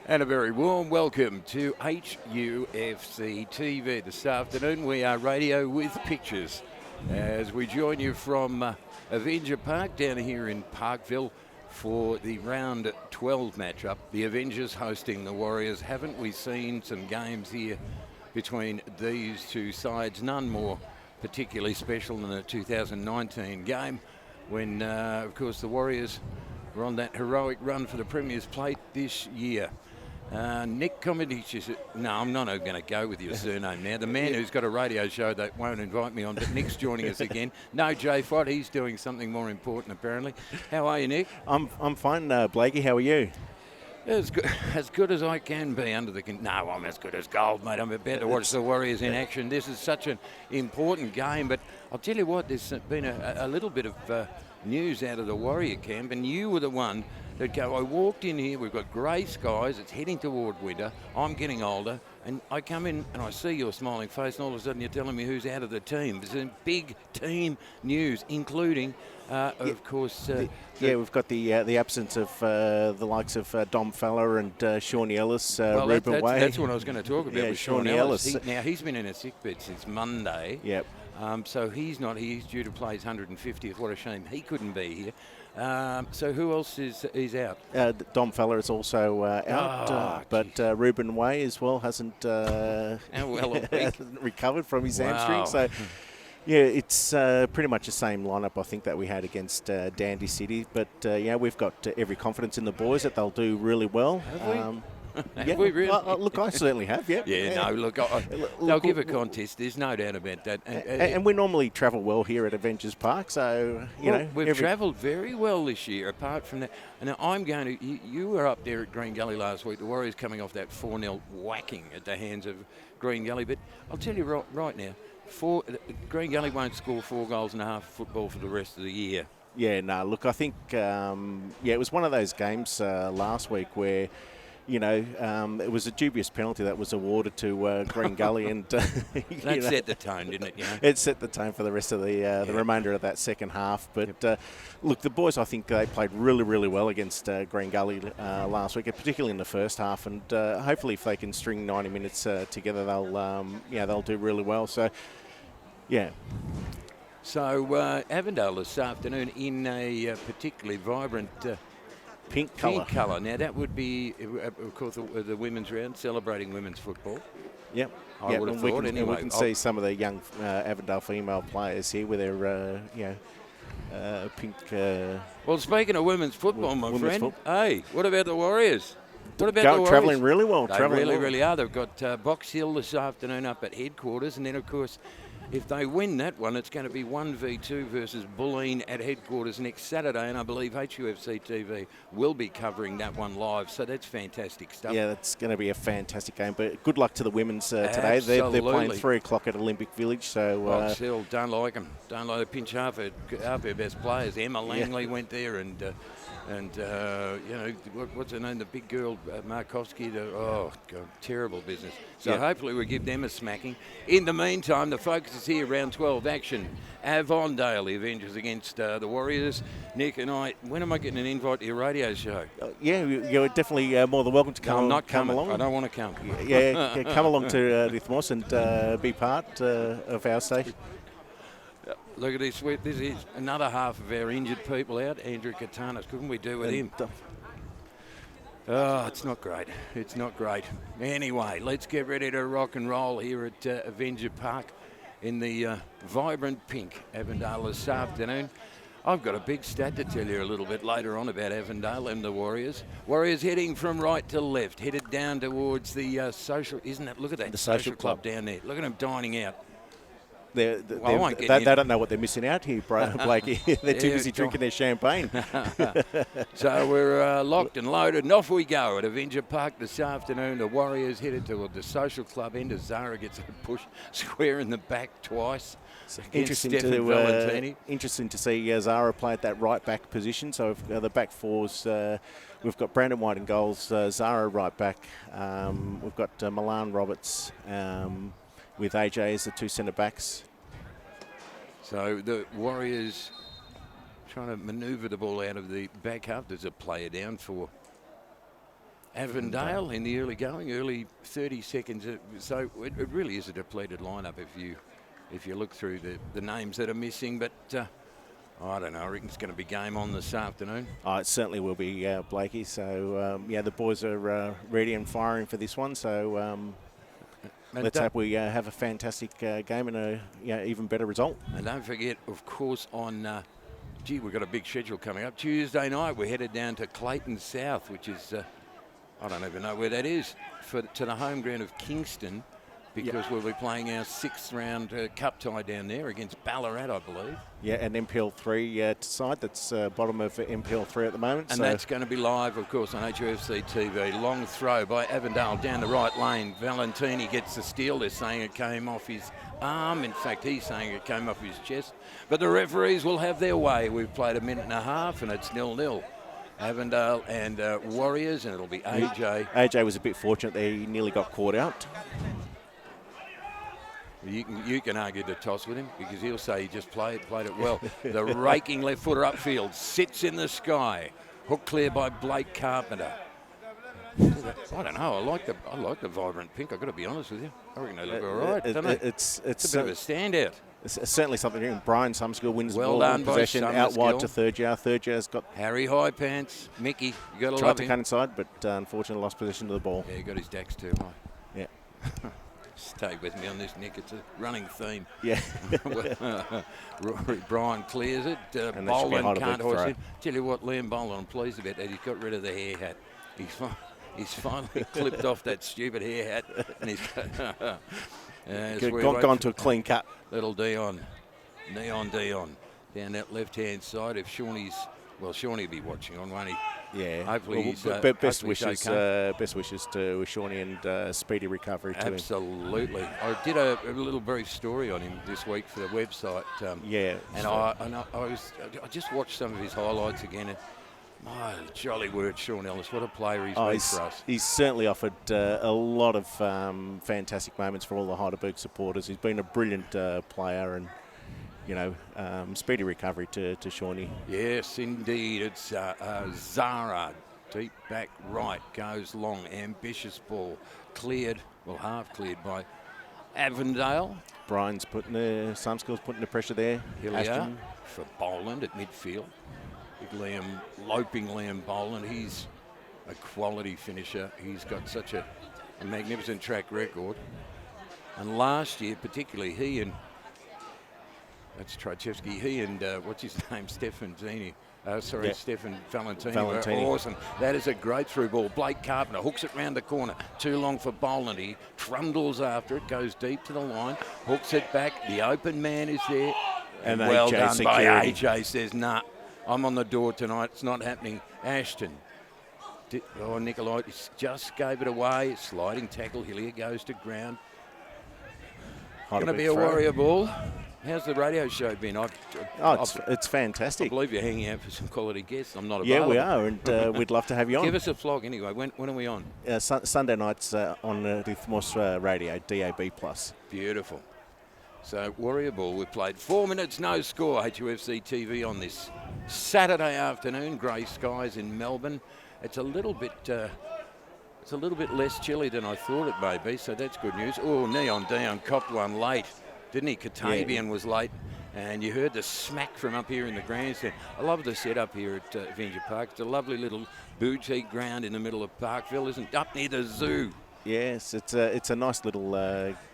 And a very warm welcome to HUFC TV this afternoon. We are radio with pictures as we join you from Avenger Park down here in Parkville for the round 12 matchup. The Avengers hosting the Warriors. Haven't we seen some games here between these two sides? None more particularly special than the 2019 game when, of course, the Warriors were on that heroic run for the Premier's Plate this year. Nick Comedici is... No, I'm not going to go with your surname now. The man who's got a radio show that won't invite me on, but Nick's joining us again. No, Jay Fott, he's doing something more important apparently. How are you, Nick? I'm fine, Blakey. How are you? As good as I can be under the... No, I'm as good as gold, mate. I'm about to watch the Warriors in action. This is such an important game, but I'll tell you what, there's been a little bit of news out of the Warrior camp, and you were the one that go, I walked in here, we've got grey skies, it's heading toward winter, I'm getting older, and I come in and I see your smiling face, and all of a sudden you're telling me who's out of the team. There's some big team news, including, of course... we've got the absence of the likes of Dom Feller and Shawnee Ellis, Ruben Way. That's what I was going to talk about with Shawnee Ellis. He's been in a sick bed since Monday. Yep. So he's not here. He's due to play his 150th. What a shame he couldn't be here. So who else is out? Dom Feller is also out, but Ruben Way as well hasn't recovered from his hamstring. So, yeah, it's pretty much the same lineup, I think, that we had against Dandy City. But, we've got every confidence in the boys that they'll do really well. Have we? Yeah, we really? Look, I certainly have, yeah. They'll give a contest, there's no doubt about that. And we normally travel well here at Avengers Park, so, we've travelled very well this year, apart from that. And I'm going to, you were up there at Green Gully last week, the Warriors coming off that 4-0 whacking at the hands of Green Gully, but I'll tell you right now, Green Gully won't score 4 goals and a half of football for the rest of the year. Yeah, no, look, I think, it was one of those games last week where, it was a dubious penalty that was awarded to Green Gully, and that set the tone, didn't it? It set the tone for the rest of the remainder of that second half. But look, the boys, I think they played really, really well against Green Gully last week, particularly in the first half. And hopefully, if they can string 90 minutes together, they'll do really well. So, yeah. So Avondale this afternoon in a particularly vibrant. Pink colour. Now, that would be, of course, the women's round, celebrating women's football. Yep. I would have thought, anyway. We can see some of the young Avondale female players here with their, pink... Well, speaking of women's football, my friend, hey, what about the Warriors? What about the Warriors? Travelling really well. They really are. They've got Box Hill this afternoon up at headquarters, and then, of course, if they win that one, it's going to be 1v2 versus Bulleen at headquarters next Saturday, and I believe HUFC TV will be covering that one live, so that's fantastic stuff. Yeah, that's going to be a fantastic game, but good luck to the women's today. They're playing 3 o'clock at Olympic Village, so... Box Hill, don't like them. Don't like to pinch half their best players. Emma Langley went there, and what's her name, the big girl, Markowski, terrible business. So hopefully we'll give them a smacking. In the meantime, the focus is here, round 12 action. Avondale, the Avengers against the Warriors. Nick and I, when am I getting an invite to your radio show? You're definitely more than welcome to come along. I'm not coming. I don't want to come. Come along to Lithmos and be part of our station. Look at this. This is another half of our injured people out. Andrew Katanas. Couldn't we do with him? Oh, it's not great. It's not great. Anyway, let's get ready to rock and roll here at Avenger Park in the vibrant pink Avondale this afternoon. I've got a big stat to tell you a little bit later on about Avondale and the Warriors. Warriors heading from right to left, headed down towards the social... Isn't it? Look at that. The social club down there. Look at them dining out. They don't know what they're missing out here, Blakey. They're too busy drinking their champagne. So we're locked and loaded, and off we go at Avenger Park this afternoon. The Warriors headed to the social club end as Zara gets a push square in the back twice. Interesting to see Zara play at that right back position. So the back fours, we've got Brandon White in goals, Zara right back. We've got Milan Roberts with AJ as the 2 centre backs. So the Warriors trying to manoeuvre the ball out of the back half. There's a player down for Avondale in the early going, early 30 seconds. So it really is a depleted lineup if you look through the names that are missing. But I don't know. I reckon it's going to be game on this afternoon. Oh, it certainly will be, Blakey. So, the boys are ready and firing for this one. So let's hope we have a fantastic game and a even better result. And don't forget, of course, on... we've got a big schedule coming up. Tuesday night, we're headed down to Clayton South, which is... I don't even know where that is, to the home ground of Kingston, because we'll be playing our 6th round cup tie down there against Ballarat, I believe. Yeah, and NPL 3 side. That's bottom of NPL 3 at the moment. And that's going to be live, of course, on HUFC TV. Long throw by Avondale down the right lane. Valentini gets the steal. They're saying it came off his arm. In fact, he's saying it came off his chest. But the referees will have their way. We've played a minute and a half, and it's 0-0. Avondale and Warriors, and it'll be AJ. AJ was a bit fortunate there. He nearly got caught out. You can argue the toss with him because he'll say he just played it well. The raking left footer upfield sits in the sky. Hook clear by Blake Carpenter. I don't know. I like the vibrant pink. I've got to be honest with you. I reckon they look all right, don't they? It's a bit of a standout. It's certainly something. Brian Sumskill wins the Well ball done in by possession out wide to third yard. Third yard's got Harry High Pants. Mickey, you got to tried love to him. cut inside, but unfortunately lost possession of the ball. Yeah, he got his Dax too high. Yeah. Stay with me on this, Nick. It's a running theme. Yeah. Brian clears it. Boland can't hoist it. Tell you what, Liam Boland, I'm pleased about that. He's got rid of the hair hat. He's finally clipped off that stupid hair hat, and he's gone to a clean cut. Little Dion, Neon Dion, down that left-hand side. If Shawnee's, Shawnee will be watching on, won't he? Yeah. Hopefully he's best wishes. Best wishes to Shawnee and speedy recovery to him. Absolutely. I did a little brief story on him this week for the website. And I just watched some of his highlights again. And my jolly word, Sean Ellis, what a player he's been for us. He's certainly offered a lot of fantastic moments for all the Heidelberg supporters. He's been a brilliant player and, speedy recovery to Shawnee. Yes, indeed. It's Zara, deep back right, goes long, ambitious ball, half cleared by Avondale. Brian's Sumskill's putting the pressure there. Hillier for Boland at midfield. Big loping Liam Boland. He's a quality finisher. He's got such a magnificent track record. And last year, particularly, that's Trajewski, what's his name, Stefan Valentini were awesome. That is a great through ball. Blake Carpenter hooks it round the corner. Too long for Boland. He trundles after it, goes deep to the line, hooks it back. The open man is there. And well AJ done security. by AJ. Says, nah, I'm on the door tonight. It's not happening. Ashton. Nikolai just gave it away. Sliding tackle. Hillier goes to ground. Going to be a Warrior ball. How's the radio show been? It's fantastic. I believe you're hanging out for some quality guests. I'm not available. Yeah, we are, and we'd love to have you on. Give us a flog anyway. When are we on? Sunday nights on the Thmos Radio, DAB+. Beautiful. So, Warrior Ball, we've played 4 minutes, no score. HUFC TV on this Saturday afternoon. Grey skies in Melbourne. It's a little bit less chilly than I thought it may be, so that's good news. Oh, Neon Dion copped one late, didn't he? Katavian was late, and you heard the smack from up here in the grandstand. I love the setup here at Avenger Park. It's a lovely little boutique ground in the middle of Parkville, isn't it? Up near the zoo. Yes, it's a nice little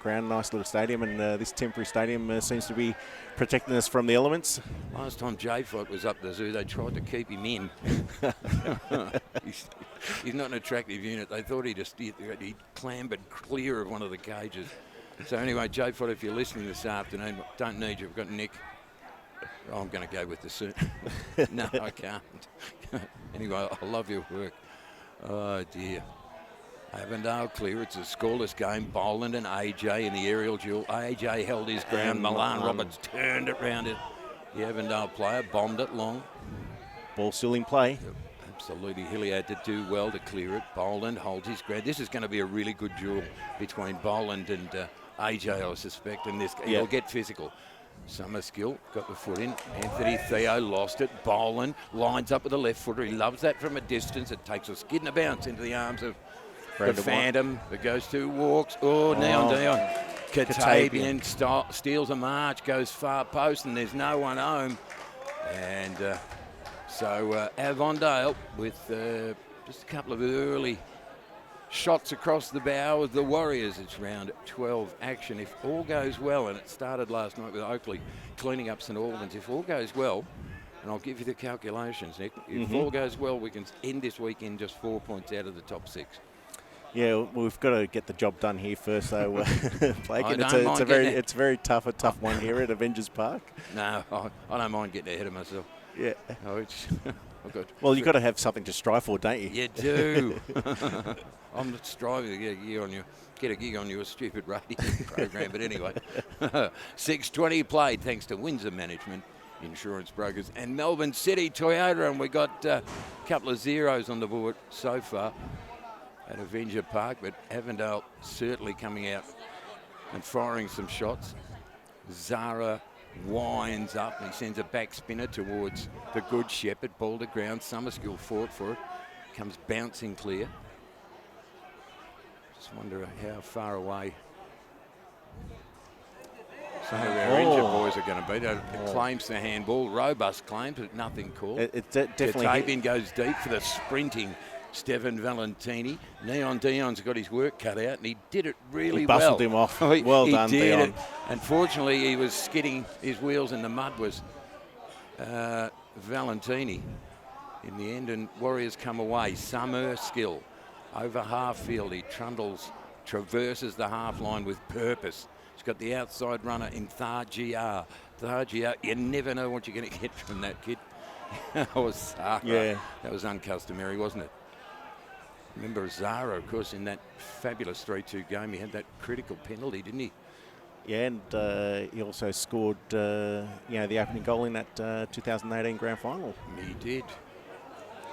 ground, nice little stadium, and this temporary stadium seems to be protecting us from the elements. Last time J-Foot was up the zoo, they tried to keep him in. He's not an attractive unit. They thought he clambered clear of one of the cages. So anyway, J-Foot, if you're listening this afternoon, don't need you. We've got Nick. I'm going to go with the suit. No, I can't. Anyway, I love your work. Oh, dear. Avondale clear. It's a scoreless game. Boland and AJ in the aerial duel. AJ held his ground. Milan Roberts turned it round it. The Avondale player bombed it long. Ball still in play. Absolutely. Hillier had to do well to clear it. Boland holds his ground. This is going to be a really good duel between Boland and AJ, I suspect. And he'll get physical. Summerskill got the foot in. Anthony Theo lost it. Boland lines up with the left footer. He loves that from a distance. It takes a skid and a bounce into the arms of the Phantom. It goes 2 walks. Oh, Neon Dion. Katabian steals a march, goes far post, and there's no one home. And so Avondale with just a couple of early shots across the bow of the Warriors. It's round 12 action. If all goes well, and it started last night with Oakley cleaning up St Albans, if all goes well, and I'll give you the calculations, Nick, if all goes well, we can end this weekend just 4 points out of the top 6. Yeah, we've got to get the job done here first, though. Blake, it's a very tough one here at Avengers Park. No, I don't mind getting ahead of myself. Yeah. Oh, it's good. Well, you've got to have something to strive for, don't you? You do. I'm not striving to get a gig on your stupid radio program, but anyway. 6:20 played thanks to Windsor Management, Insurance Brokers, and Melbourne City Toyota, and we got a couple of zeros on the board so far at Avenger Park, but Avondale certainly coming out and firing some shots. Zara winds up and he sends a back spinner towards the Good Shepherd. Ball to ground. Summerskill fought for it. Comes bouncing clear. Just wonder how far away some of our injured boys are going to be. It claims the handball. Robust claims, but nothing called. It definitely. Katabian goes deep for the sprinting Stefan Valentini. Neon Dion's got his work cut out, and he did it really well. He bustled him off. Well done, Dion. Unfortunately, he was skidding his wheels in the mud, was Valentini in the end, and Warriors come away. Summerskill over half field. He traverses the half line with purpose. He's got the outside runner in Thargia. You never know what you're going to get from that kid. That was Zara. Yeah. That was uncustomary, wasn't it? Remember Zara, of course, in that fabulous 3-2 game, he had that critical penalty, didn't he? Yeah, and he also scored, the opening goal in that 2018 Grand Final. He did.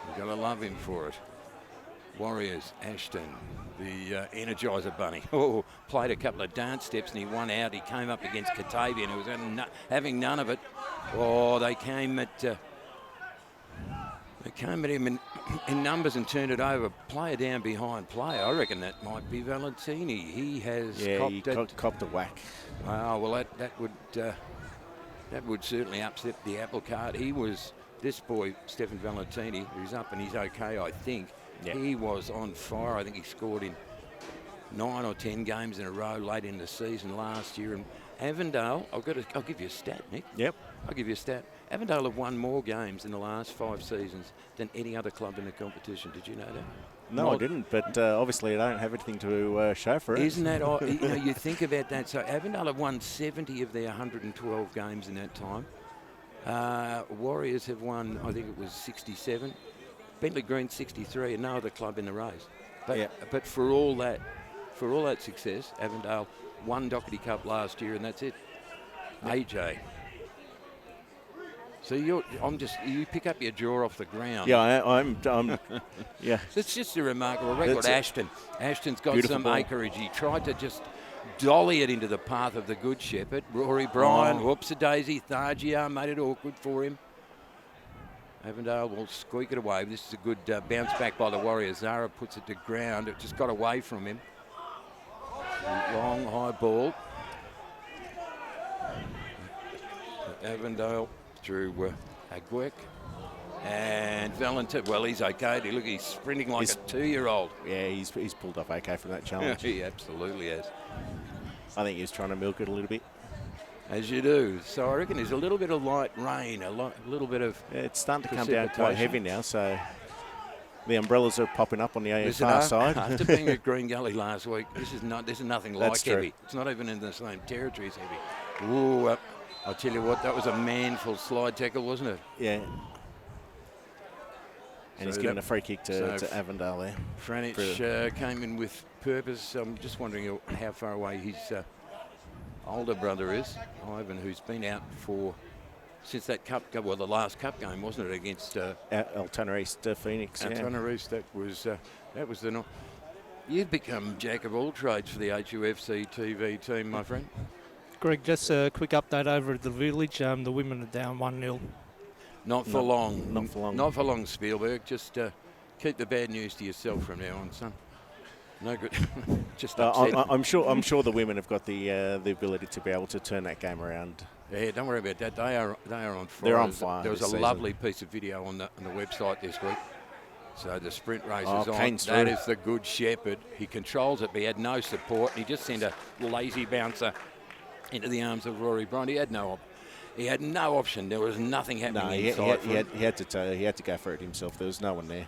You've got to love him for it. Warriors, Ashton, the Energizer Bunny. Oh, played a couple of dance steps and he won out. He came up against Katabian, who was having none of it. Oh, they came at him in numbers and turned it over. Player down behind player. I reckon that might be Valentini. He has copped a whack. Wow, well that would certainly upset the apple cart. This boy, Stefan Valentini, who's up and he's okay, I think. Yeah. He was on fire. I think he scored in 9 or 10 games in a row late in the season last year. And Avondale, I'll give you a stat, Nick. Yep. I'll give you a stat. Avondale have won more games in the last 5 seasons than any other club in the competition. Did you know that? No, I didn't, but obviously I don't have anything to show for it. Isn't that odd? You think about that. So Avondale have won 70 of their 112 games in that time. Warriors have won, I think it was 67. Bentley Green 63, and no other club in the race. But for all that success, Avondale won Doherty Cup last year, and that's it. Yep. AJ. So you pick up your jaw off the ground. Yeah, I'm yeah. It's just a remarkable record. Ashton's got beautiful some ball. acreage. He tried to just dolly it into the path of the Good Shepherd. Rory Bryan, whoops-a-daisy, Thargia made it awkward for him. Avondale will squeak it away. This is a good bounce back by the Warriors. Zara puts it to ground. It just got away from him. Long, high ball. Avondale through Agwek. And Valentin, well, he's okay. Look, he's sprinting like a 2-year-old. Yeah, he's pulled off okay from that challenge. He absolutely has. I think he was trying to milk it a little bit. As you do. So I reckon there's a little bit of light rain, a little bit of it's starting to come down quite heavy now, so the umbrellas are popping up on the AFR side. After being at Green Gully last week, this is nothing like That's heavy. True. It's not even in the same territory as heavy. Ooh, I'll tell you what, that was a manful slide tackle, wasn't it? Yeah. And he's given a free kick to Avondale there. Franich came in with purpose. I'm just wondering how far away his older brother is, Ivan, who's been out since that the last cup game, wasn't it, against Altona East Phoenix. Altona East. That was the. You've become jack of all trades for the HUFC TV team, my friend. Greg, just a quick update over at the village. The women are down 1-0. Not for long. Not for long. Not for long, Spielberg. Just keep the bad news to yourself from now on, son. No good. Just upset. I'm sure the women have got the ability to be able to turn that game around. Yeah, don't worry about that. They are on fire. They're on fire. There was this a season. lovely piece of video on the website this week. So the sprint race is on. Kane's That through. is the Good Shepherd. He controls it, but he had no support. He just sent a lazy bouncer into the arms of Rory Bryant. He had no option. There was nothing happening inside. He had to go for it himself. There was no one there.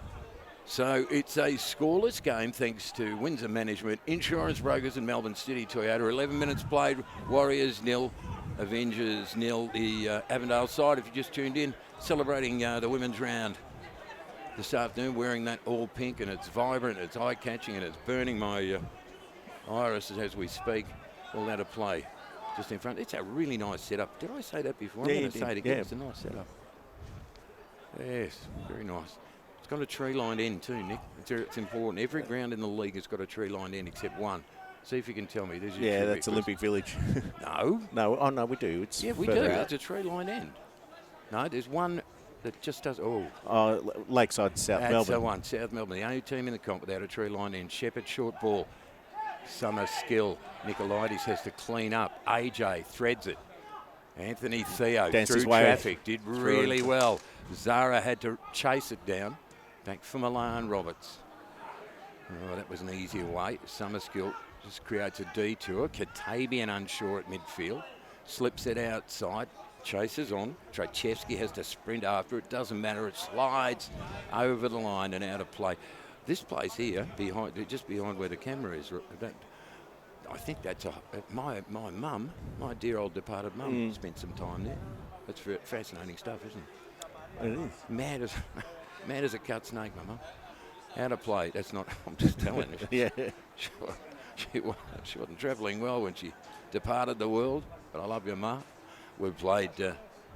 So it's a scoreless game thanks to Windsor Management, Insurance Brokers and Melbourne City Toyota. 11 minutes played, Warriors 0, Avengers 0. The Avondale side, if you just tuned in, celebrating the women's round this afternoon, wearing that all pink, and it's vibrant, it's eye-catching, and it's burning my irises as we speak. All out of play just in front. It's a really nice setup. Did I say that before? Yeah, I'm going to say it again. yeah. It's a nice setup. Yes, very nice. It's got a tree-lined end too, Nick. It's important. Every ground in the league has got a tree-lined end except one. See if you can tell me. There's your Yeah, trivia that's quiz. Olympic Village. No. No, we do. It's Yeah, we do. further out. It's a tree-lined end. No, there's one that just does. Oh, Lakeside, South that's Melbourne. the one. South Melbourne, the only team in the comp without a tree-lined end. Shepherd short ball. Summer skill. Nicolaides has to clean up. AJ threads it. Anthony Theo Danced through his way traffic, did through really it. well. Zara had to chase it down. Back for Milan Roberts. Oh, that was an easier way. Summer skill just creates a detour. Katabian unsure at midfield. Slips it outside. Chases on. Trachevsky has to sprint after it. Doesn't matter. It slides over the line and out of play. This place here, just behind where the camera is, I think that's my mum, my dear old departed mum, spent some time there. That's fascinating stuff, isn't it? It is. Mad as a cut snake, my mum. Out of play. That's not. I'm just telling you. Yeah. She wasn't travelling well when she departed the world. But I love your ma. We've played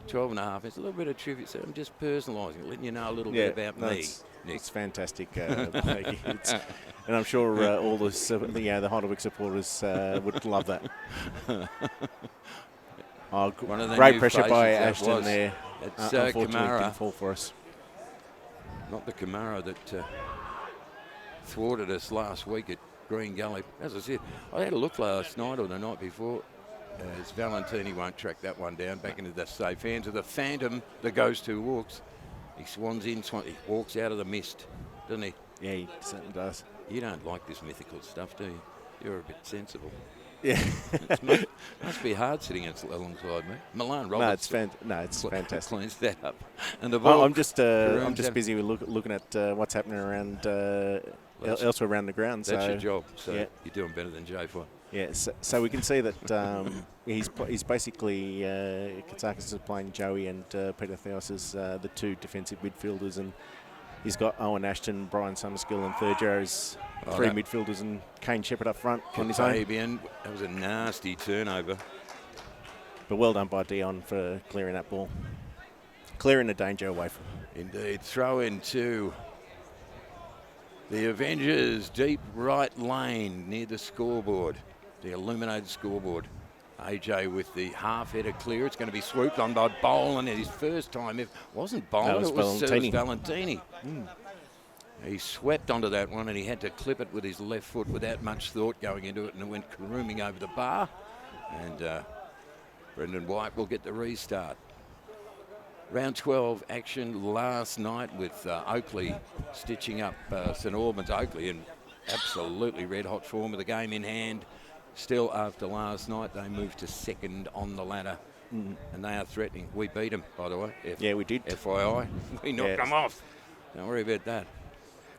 12 and a half. It's a little bit of trivia. So I'm just personalising it, letting you know a little bit about me. Nick. It's fantastic. And I'm sure all the Heidelberg supporters would love that. One of the Great new pressure faces by that Ashton was. there. It's Unfortunately, Kamara. didn't fall for us. Not the Kamara that thwarted us last week at Green Gully. As I said, I had a look last night or the night before. As Valentini won't track that one down back into the safe hands of the Phantom that goes to walks. He swans in, he walks out of the mist, doesn't he? Yeah, he certainly does. You don't like this mythical stuff, do you? You're a bit sensible. Yeah. It must be hard sitting alongside me. Milan Roberts. It's fantastic. Cleans that up. And the ball. I'm just busy with looking at what's happening around elsewhere around the ground. That's so your job. So yeah. you're doing better than Jay for. Yeah, so we can see that he's basically Katsakis is playing Joey and Peter Theos as the two defensive midfielders, and he's got Owen Ashton, Brian Summerskill, and Thurjar as three midfielders, and Kane Shepherd up front on his own. That was a nasty turnover. But well done by Dion for clearing that ball, clearing the danger away from him. Indeed, throw into the Avengers deep right lane near the scoreboard. The illuminated scoreboard. AJ with the half-header clear. It's going to be swooped on by Boland at his first time. It wasn't Boland, it was Valentini. He swept onto that one and he had to clip it with his left foot without much thought going into it, and it went caroming over the bar. And Brendan White will get the restart. Round 12 action last night with Oakley stitching up St Albans. Oakley in absolutely red-hot form with the game in hand. Still, after last night, they moved to second on the ladder, and they are threatening. We beat them, by the way. Yeah, we did. FYI, we knocked them off. Don't worry about that.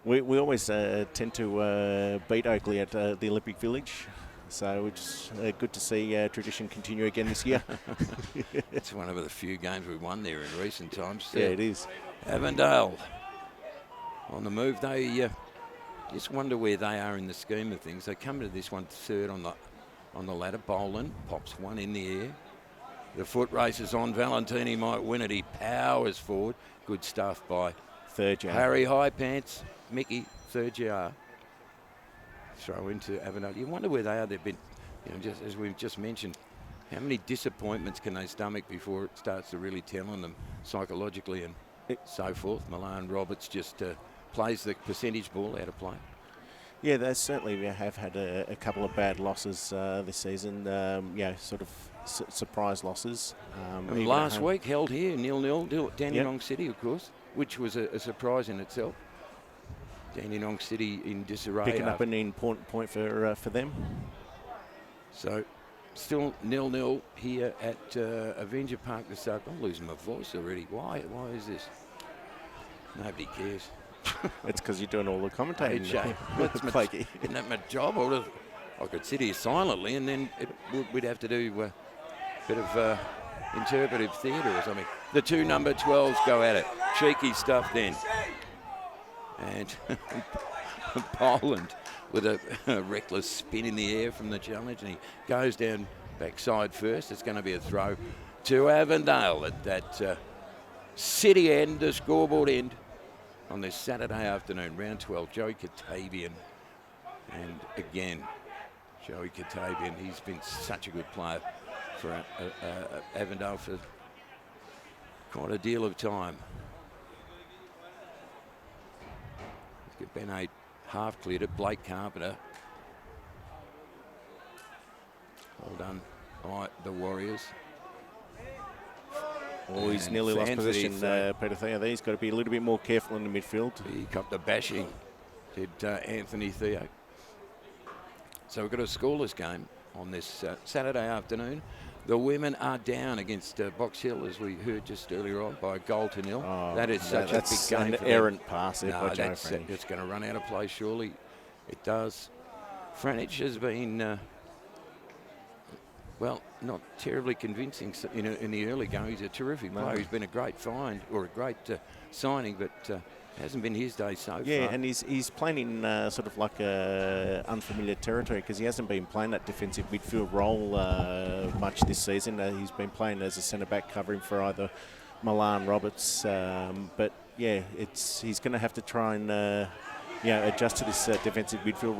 We always tend to beat Oakley at the Olympic Village, so it's good to see tradition continue again this year. It's one of the few games we've won there in recent times. Yeah, it is. Avondale on the move. They just wonder where they are in the scheme of things. They come to this one third on the ladder. Boland pops one in the air. The foot race is on. Valentini might win it. He powers forward. Good stuff by Thurjar. Harry High Pants. Mickey Thurjar. Throw into Avondale. You wonder where they are. They've been, just as we've just mentioned, How many disappointments can they stomach before it starts to really tell on them psychologically and so forth? Milan Roberts just plays the percentage ball out of play. Yeah, they certainly have had a couple of bad losses this season. Sort of surprise losses. And last week held here 0-0, Dandenong City, of course, which was a surprise in itself. Dandenong City in disarray. Picking up an important point for them. So still 0-0 here at Avenger Park this afternoon. I'm losing my voice already. Why is this? Nobody cares. It's because you're doing all the commentating. Isn't that my job? I could sit here silently and then we'd have to do a bit of interpretive theatre or something. The two number 12s go at it. Cheeky stuff then. And Poland with a reckless spin in the air from the challenge, and he goes down backside first. It's going to be a throw to Avondale at that city end, the scoreboard end, on this Saturday afternoon, round 12. Joey Katabian, and again, Joey Katabian, he's been such a good player for Avondale for quite a deal of time. Let's get Ben 8 half cleared it. Blake Carpenter. Well done by the Warriors. Oh, he's nearly lost position, Peter Theo. He's got to be a little bit more careful in the midfield. He copped a bashing, did Anthony Theo. So we've got a scoreless game on this Saturday afternoon. The women are down against Box Hill, as we heard just earlier on, by a goal to nil. Oh, that is such a big game. That's an errant pass there by Joe Franich. It's going to run out of play, surely. It does. Franich has been... well, not terribly convincing in the early going. He's a terrific player. He's been a great find, or a great signing, but hasn't been his day so far. Yeah, and he's playing in sort of like unfamiliar territory because he hasn't been playing that defensive midfield role much this season. He's been playing as a centre-back covering for either Milan Roberts. But, yeah, he's going to have to try and... adjust to this defensive midfield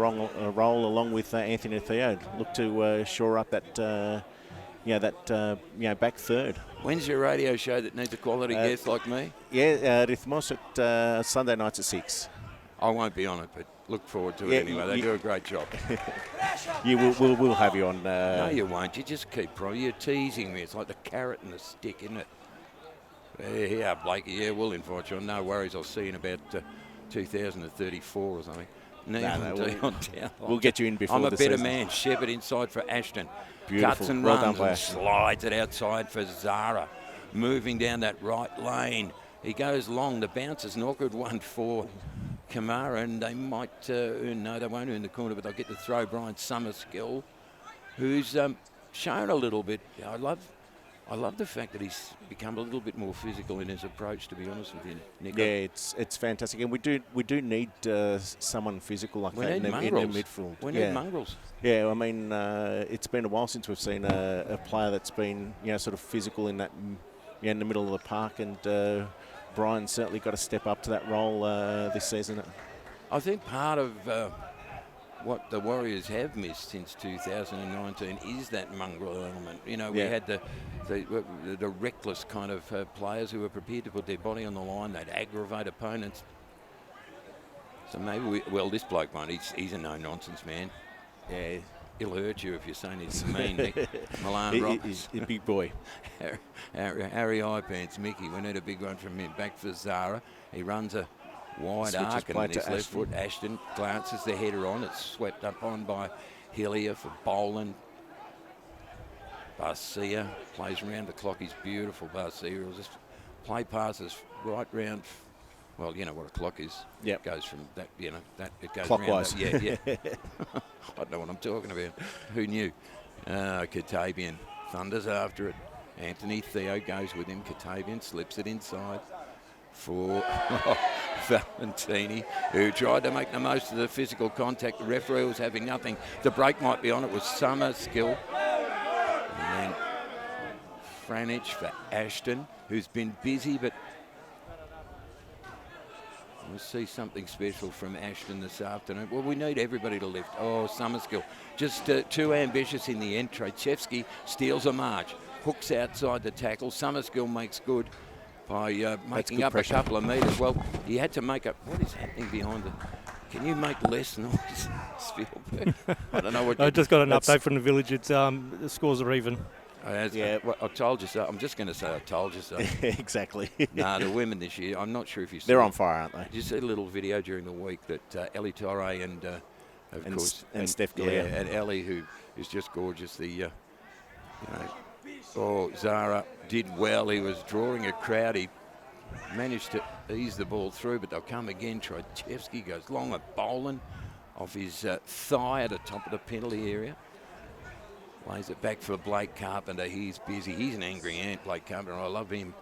role along with Anthony Theo. Look to shore up that, back third. When's your radio show that needs a quality guest like me? Yeah, Rhythmos at Sunday nights at 6. I won't be on it, but look forward to it anyway. They do a great job. We'll have you on. No, you won't. You just keep you're teasing me. It's like the carrot and the stick, isn't it? Yeah, Blakey. Yeah, we'll invite you on. No worries. I'll see you in about 2034 or something. We'll get you in before I'm a the better season. man. Shepherd inside for Ashton. Beautiful. Cuts and Well runs done by and slides it outside for Zara. Moving down that right lane. He goes long. The bounce is an awkward one for Kamara, and they might no, they won't earn the corner, but they'll get to throw Brian Summerskill, who's shown a little bit. I love the fact that he's become a little bit more physical in his approach, to be honest with you, Nico. Yeah, it's fantastic, and we do need someone physical like that in the midfield. We need mongrels. Yeah, I mean, it's been a while since we've seen a player that's been sort of physical in that in the middle of the park, and Brian's certainly got to step up to that role this season. I think part of what the Warriors have missed since 2019 is that mongrel element. We had the reckless kind of players who were prepared to put their body on the line. They'd aggravate opponents. So maybe this bloke won't. He's a no-nonsense man. Yeah, he'll hurt you if you're saying he's mean. Milan Roberts. He's a big boy. Harry Highpants, Mickey. We need a big one from him. Back for Zara. He runs a wide arc and his left foot. Ashton glances the header on. It's swept up on by Hillier for Boland. Barcia plays around the clock. He's beautiful, Barcia. He'll just play passes right round. Well, you know what a clock is. Yep. It goes from that, that it goes clockwise. Around that. Yeah. I don't know what I'm talking about. Who knew? Katabian thunders after it. Anthony Theo goes with him. Katabian slips it inside for Valentini, who tried to make the most of the physical contact. The referee was having nothing. The break might be on. It was Summerskill. And then Franich for Ashton, who's been busy, but I see something special from Ashton this afternoon. Well, we need everybody to lift. Oh, Summerskill. Just too ambitious in the end. Trachevsky steals a march. Hooks outside the tackle. Summerskill makes good by making up pressure. a couple of metres. Well, he had to make up. What is happening behind the... Can you make less noise, Spielberg? I don't know what... I just got an update from the village. It's the scores are even. Well, I told you so. I'm just going to say I told you so. Exactly. Nah, the women this year, I'm not sure if you saw. They're on fire, aren't they? Did you see a little video during the week that Ellie Torre and, of course... And Steph Yeah, Galea. and Ellie, who is just gorgeous. Zara did well. He was drawing a crowd. He managed to ease the ball through, but they'll come again. Trojevsky goes long at Boland off his thigh at the top of the penalty area. Lays it back for Blake Carpenter. He's busy. He's an angry ant, Blake Carpenter. I love him.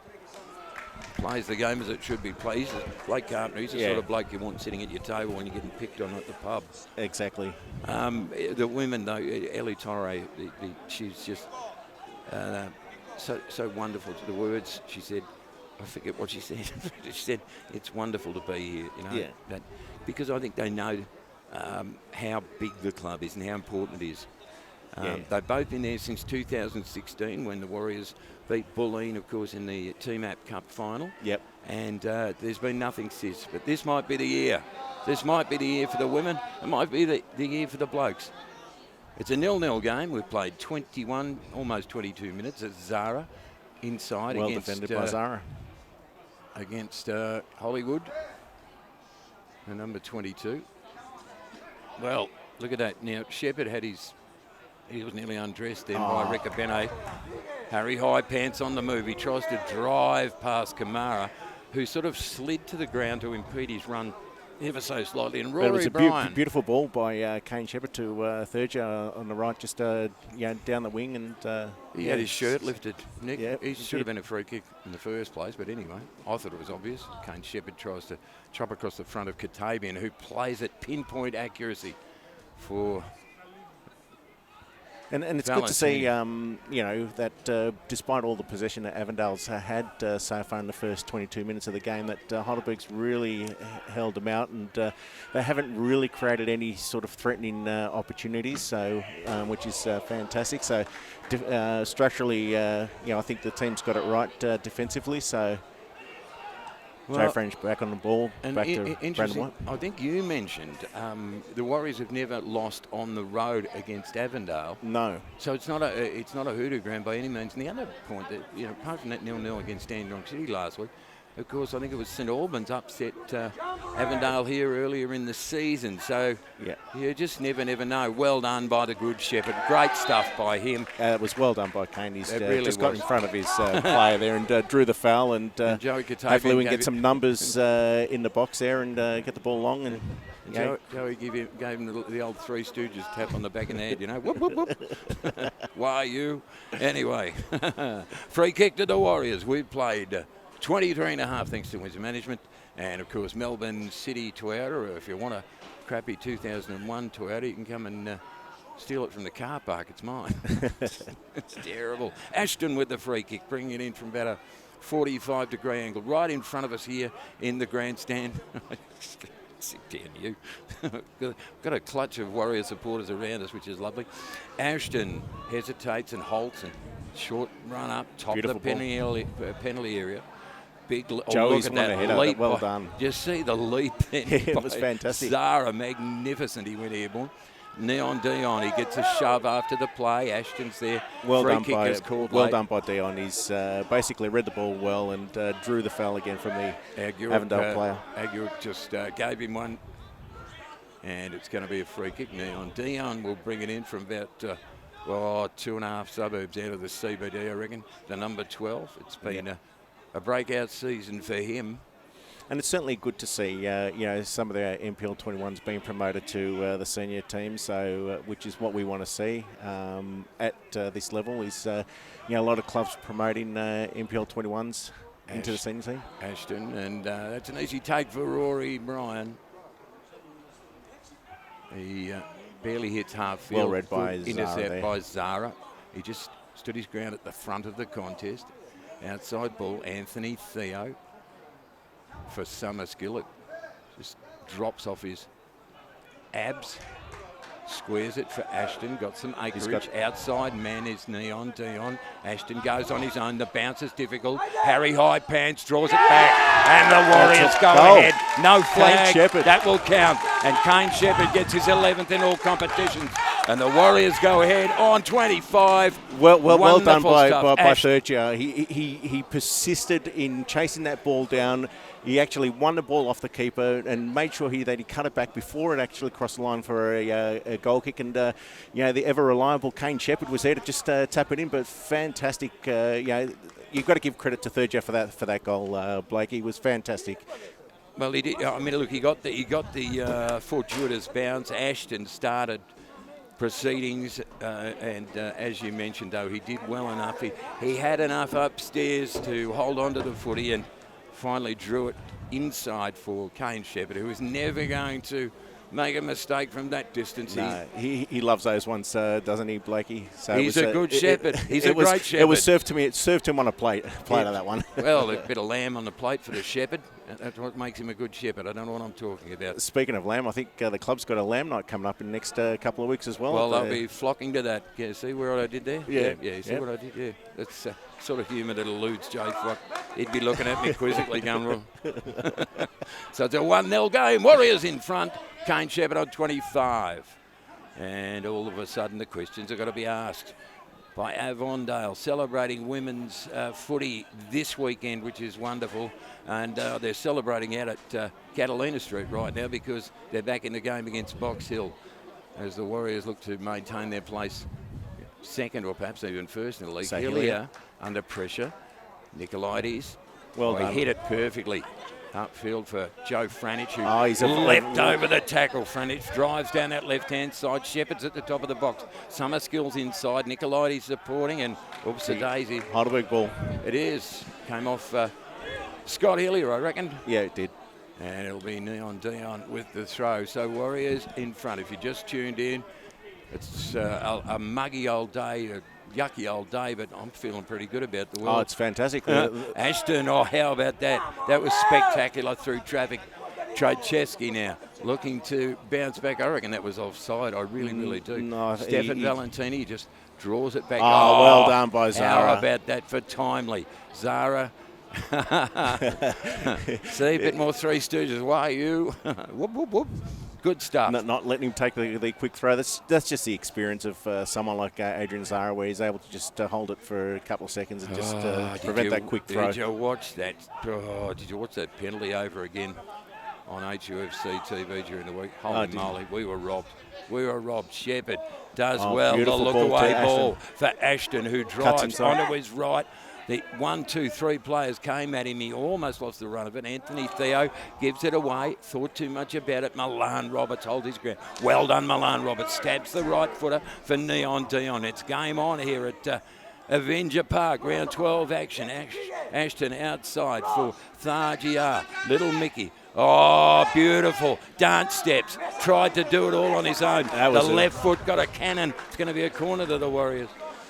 Plays the game as it should be played. Blake Carpenter, he's the sort of bloke you want sitting at your table when you're getting picked on at the pub. Exactly. The women, though, Ellie Torre, she's just so wonderful. To the words she said, I forget what she said. She said, it's wonderful to be here, that, because I think they know how big the club is and how important it is. They've both been there since 2016 when the Warriors beat Bulleen, of course, in the Team App Cup final. Yep. And there's been nothing since. But this might be the year. This might be the year for the women. It might be the year for the blokes. It's a 0-0 game. We've played 21, almost 22 minutes. It's Zara inside Well against... defended by Zara. Against Hollywood, the number 22. Well, look at that. Now, Shepherd had he was nearly undressed then by Rekha Bene. Harry High Pants on the move. He tries to drive past Kamara, who sort of slid to the ground to impede his run ever so slightly. And Rory It was a Bryan. beautiful ball by Kane Shepherd to Thurja on the right, just down the wing. And he had his shirt lifted, Nick. Yeah, He should have been a free kick in the first place, but anyway, I thought it was obvious. Kane Shepherd tries to chop across the front of Katabian, who plays at pinpoint accuracy for... And it's good to see, that despite all the possession that Avondale's had so far in the first 22 minutes of the game, that Heidelberg's really held them out, and they haven't really created any sort of threatening opportunities, so which is fantastic. So structurally, I think the team's got it right defensively. So. Joe French back on the ball, and back to Brandon White. I think you mentioned the Warriors have never lost on the road against Avondale. No. So it's not a hoodoo ground by any means. And the other point that, apart from that 0-0 against Dandenong City last week, of course, I think it was St Albans upset Avondale here earlier in the season. So you just never know. Well done by the good Shepherd. Great stuff by him. It was well done by Kane. He's really just got in front of his player there and drew the foul. And Joey hopefully we can get some numbers in the box there and get the ball long. And Joey gave him the old Three Stooges tap on the back of the head, whoop, whoop, whoop. Why are you? Anyway, free kick to the Warriors. We've played 23 and a half thanks to Windsor Management. And, of course, Melbourne City Toyota, or if you want a crappy 2001 Toyota, you can come and steal it from the car park. It's mine. It's terrible. Ashton with the free kick, bringing it in from about a 45-degree angle, right in front of us here in the grandstand. Sit down, you. Got a clutch of Warrior supporters around us, which is lovely. Ashton hesitates and halts and short run up, top Beautiful of the penalty area. Joey's look at that header. leap. Well done. You see the leap then. It was fantastic. Zara, magnificent. He went airborne. Neon Dion, he gets a shove after the play. Ashton's there. Well Free done kick is called well late. done by Dion. He's basically read the ball well and drew the foul again from the Avondale player. Agur just gave him one, and it's going to be a free kick. Neon Dion will bring it in from about 2.5 suburbs out of the CBD, I reckon. The number 12. It's been a breakout season for him. And it's certainly good to see, some of the NPL 21s being promoted to the senior team, so which is what we want to see at this level. Is a lot of clubs promoting NPL 21s into the senior team. Ashton, and that's an easy take for Rory Bryan. He barely hits half field. Well read by Zara. Intercept by Zara. He just stood his ground at the front of the contest. Outside ball, Anthony Theo for Summerskill. It Just drops off his abs. Squares it for Ashton, got some acreage. Outside man is Neon Dion. Ashton goes on his own. The bounce is difficult. Harry High Pants draws it back. And the Warriors go ahead. No flag. That will count. And Kane Shepherd gets his 11th in all competitions. And the Warriors go ahead on 25. Well done by Sergio. He persisted in chasing that ball down. He actually won the ball off the keeper and made sure that he cut it back before it actually crossed the line for a goal kick. And, the ever reliable Kane Shepherd was there to just tap it in. But fantastic, you've got to give credit to Sergio for that goal, Blake. He was fantastic. Well, he did. I mean, look, he got the fortuitous bounce. Ashton started proceedings, and as you mentioned, though, he did well enough. He had enough upstairs to hold on to the footy and finally drew it inside for Kane Shepherd, who was never going to make a mistake from that distance. No, he loves those ones, doesn't he, Blakey? So he's a good shepherd. He's a great shepherd. It was served to me. It served him on a plate of that one. Well, a bit of lamb on the plate for the shepherd. That's what makes him a good shepherd. I don't know what I'm talking about. Speaking of lamb, I think the club's got a lamb night coming up in the next couple of weeks as well. Well, they'll be flocking to that. Yeah, see what I did there? Yeah. You see what I did? Yeah. That's sort of humour that eludes Jay Flock. He'd be looking at me quizzically going, wrong. So it's a 1-0 game. Warriors in front. Kane Shepherd on 25. And all of a sudden the questions are going to be asked by Avondale, celebrating women's footy this weekend, which is wonderful. And they're celebrating out at Catalina Street right now because they're back in the game against Box Hill as the Warriors look to maintain their place second or perhaps even first in the league. Hillier under pressure. Nicolaides. Well done. He hit it perfectly. Upfield for Joe Franich, who leapt over the tackle. Franich drives down that left-hand side. Shepherd's at the top of the box. Summerskill's inside. Nicolaides supporting, and oops, a daisy. Heidelberg ball. It is. Came off Scott Hillier, I reckon. Yeah, it did. And it'll be Neon Dion with the throw. So Warriors in front. If you just tuned in, it's a muggy old day, a yucky old day, but I'm feeling pretty good about the world. Oh, it's fantastic. Ashton, how about that? That was spectacular through traffic. Trajewski now looking to bounce back. I reckon that was offside. I really do. No, Stefan Valentini just draws it back. Oh, well done by Zara. How about that for Timely? Zara. See, a bit more Three Stooges. Why you? Whoop, whoop, whoop. Good stuff. Not letting him take the quick throw. That's just the experience of someone like Adrian Zara, where he's able to just hold it for a couple of seconds and just prevent that quick throw. Did you watch that? Did you watch that penalty over again on HUFC TV during the week? Holy moly, we were robbed. We were robbed. Shepherd does well. The look-away ball for Ashton, who drives onto his right. The 1, 2, 3 players came at him. He almost lost the run of it. Anthony Theo gives it away. Thought too much about it. Milan Roberts holds his ground. Well done, Milan Roberts. Stabs the right footer for Neon Dion. It's game on here at Avenger Park. Round 12 action. Ashton outside for Thargia. Little Mickey. Oh, beautiful. Dance steps. Tried to do it all on his own. The left foot got a cannon. It's going to be a corner to the Warriors.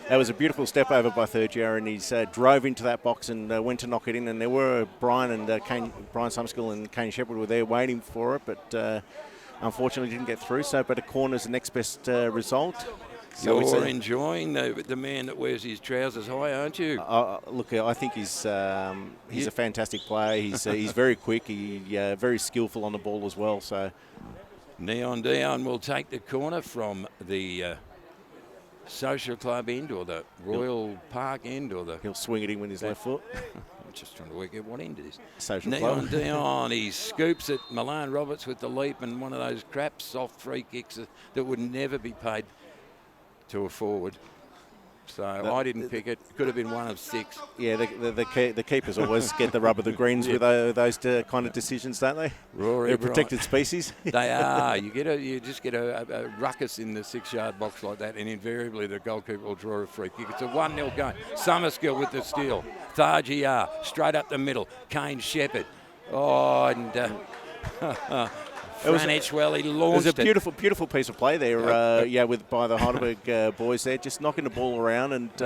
That was a beautiful step over by Sergio, and he's drove into that box and went to knock it in. And there were Brian Summerskill and Kane Shepherd were there waiting for it, but unfortunately didn't get through. But a corner's the next best result. So you're enjoying the man that wears his trousers high, aren't you? Look, I think he's a fantastic player. He's very quick. He's very skillful on the ball as well. So Neon Dion will take the corner from the Social Club end or the Royal Park end or the... He'll swing it in with his left foot. I'm just trying to work out what end it is. Social Neon Club. Dion, he scoops it. Milan Roberts with the leap and one of those crap soft free kicks that would never be paid to a forward. So I didn't pick it. Could have been one of 6. Yeah, the keepers always get the rub of the greens with those kind of decisions, don't they? They're a protected species. They are. You just get a ruckus in the 6-yard box like that, and invariably the goalkeeper will draw a free kick. It's a 1-0 game. Summerskill with the steal. Thargia straight up the middle. Kane Shepherd. Oh, and Franich, well, he launched it. It was a beautiful piece of play there, by the Heidelberg boys there, just knocking the ball around, and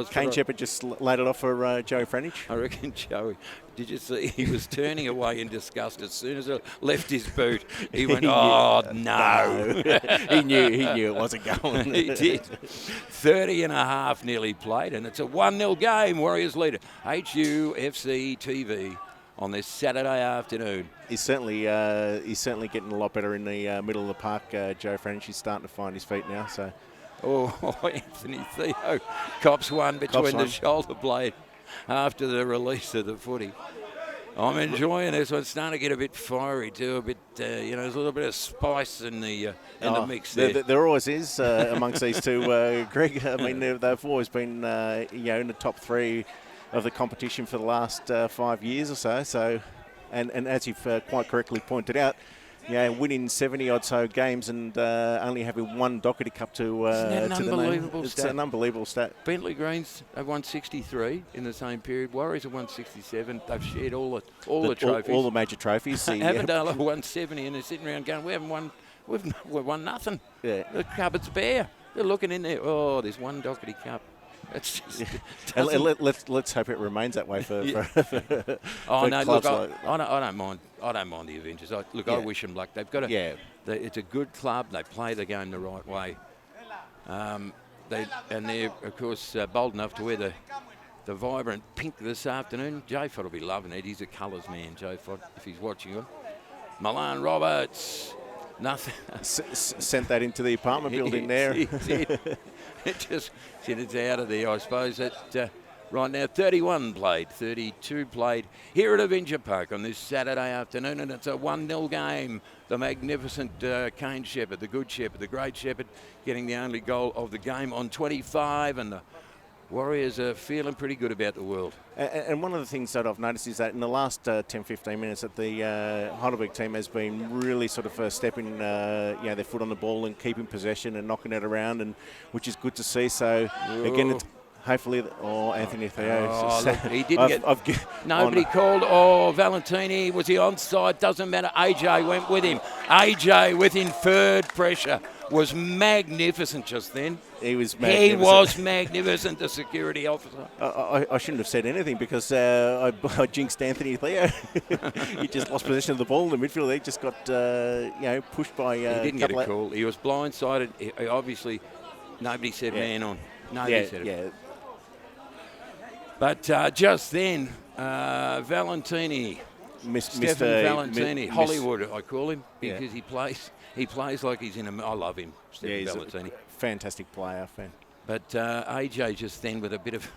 Kane Shepherd just laid it off for Joe Franich. I reckon Joey. Did you see? He was turning away in disgust as soon as it left his boot. He went, "Oh no!" he knew it wasn't going. He did. 30.5 nearly played, and it's a 1-0 game. Warriors lead it. HUFC TV on this Saturday afternoon. He's certainly getting a lot better in the middle of the park. Joe Franich, he's starting to find his feet now. So, Anthony Theo cops one between the shoulder blade after the release of the footy. I'm enjoying this one. It's starting to get a bit fiery too. A bit, there's a little bit of spice in the mix there. There always is amongst these two, Greg. I mean, they've always been, in the top 3 of the competition for the last 5 years or so. So, and as you've quite correctly pointed out, winning 70-odd so games and only having one Doherty Cup to Isn't that an the name. unbelievable It's stat? an unbelievable stat. Bentley Greens have won 63 in the same period. Warriors have won 67. They've shared all the trophies. All the major trophies. Avondale have won 70, and they're sitting around going, "We haven't won. We've won nothing. Yeah. The cupboard's bare." They're looking in there. Oh, there's one Doherty Cup. It's just, and let's hope it remains that way for clubs like I don't mind. I don't mind the Avengers. I wish them luck. They've got it's a good club. They play the game the right way. They're of course bold enough to wear the vibrant pink this afternoon. Jay Fott will be loving it. He's a colours man, Jay Fott, if he's watching him. Milan Roberts. Nothing. Sent that into the apartment building there. It's out of there, I suppose. Right now, 31 played, 32 played here at Avenger Park on this Saturday afternoon, and it's a 1-0 game. The magnificent Kane Shepherd, the good Shepherd, the great Shepherd, getting the only goal of the game on 25, and the Warriors are feeling pretty good about the world. And one of the things that I've noticed is that in the last 10-15 minutes that the Heidelberg team has been really sort of stepping their foot on the ball and keeping possession and knocking it around, and which is good to see. So, again, it's hopefully... Anthony Theo. Look, he didn't nobody called. Valentini, was he onside? Doesn't matter. AJ went with him. AJ with inferred pressure was magnificent just then. He was magnificent. He was magnificent, the security officer. I shouldn't have said anything because I jinxed Anthony Theo. He just lost possession of the ball in the midfield. He just got pushed by... he didn't get a call. He was blindsided. He obviously, nobody said man on. Nobody said it. Yeah. But just then, Valentini, Stefan Valentini, Hollywood, I call him, because he plays like he's in I love him, Stefan Valentini. Fantastic player. But AJ just then with a bit of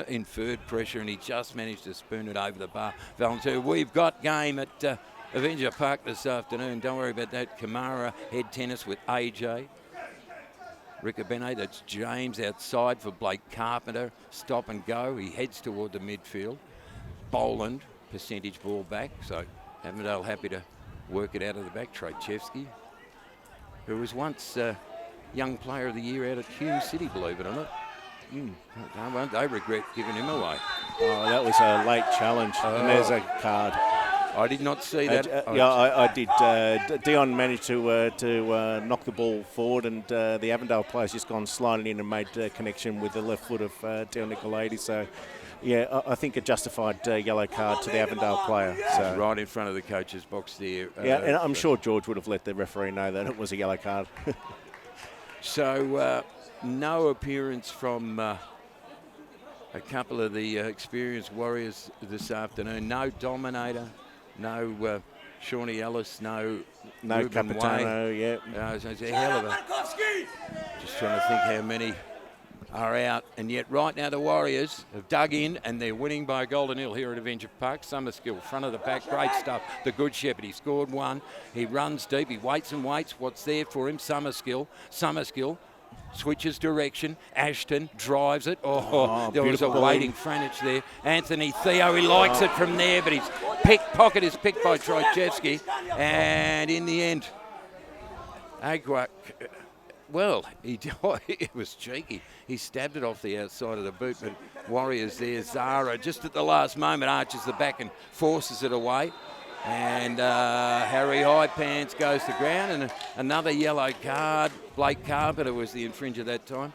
inferred pressure, and he just managed to spoon it over the bar. Valentini, we've got game at Avenger Park this afternoon. Don't worry about that. Kamara, head tennis with AJ. Riccobene, that's James outside for Blake Carpenter. Stop and go. He heads toward the midfield. Boland, percentage ball back. So Avondale happy to work it out of the back. Trachevsky, who was once Young Player of the Year out at Hume City, believe it or not. Won't they regret giving him away? Oh, that was a late challenge. And there's a card. I did not see that. I did. Dion managed to knock the ball forward, and the Avondale player's just gone sliding in and made connection with the left foot of Dion Nicolaides. So, I think a justified yellow card to the Avondale player. So right in front of the coach's box there. And I'm sure George would have let the referee know that it was a yellow card. So, no appearance from a couple of the experienced Warriors this afternoon. No Dominator. No Shawnee Ellis, no Capitano, it's a hell of a... Just trying to think how many are out. And yet right now the Warriors have dug in and they're winning by a golden hill here at Avenger Park. Summerskill, front of the pack, great stuff. The good Shepherd, he scored one. He runs deep, he waits and waits. What's there for him? Summerskill. Switches direction. Ashton drives it. There was a waiting Franich there. Anthony Theo, he likes it from there, but his pocket is picked by Trojevsky. And in the end, Agua, it was cheeky. He stabbed it off the outside of the boot, but Warriors there. Zara, just at the last moment, arches the back and forces it away. And Harry Highpants goes to ground, and another yellow card. Blake Carpenter was the infringer that time.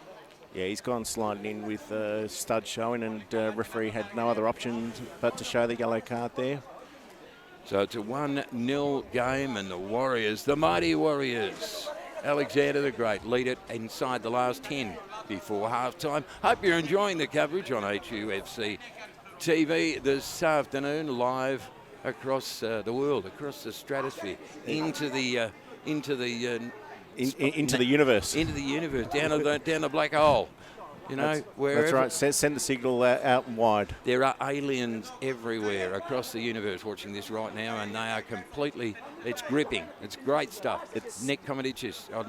Yeah, he's gone sliding in with stud showing, and referee had no other option but to show the yellow card there. So it's a 1-0 game, and the Warriors, the mighty Warriors, Alexander the Great, lead it inside the last 10 before halftime. Hope you're enjoying the coverage on HUFC TV this afternoon, live across the world, across the stratosphere, into the universe. Into the universe, down the black hole. You know, that's right. Send the signal out and wide. There are aliens everywhere across the universe watching this right now, and they are completely, it's gripping. It's great stuff. It's Nick Comedicis. Oh,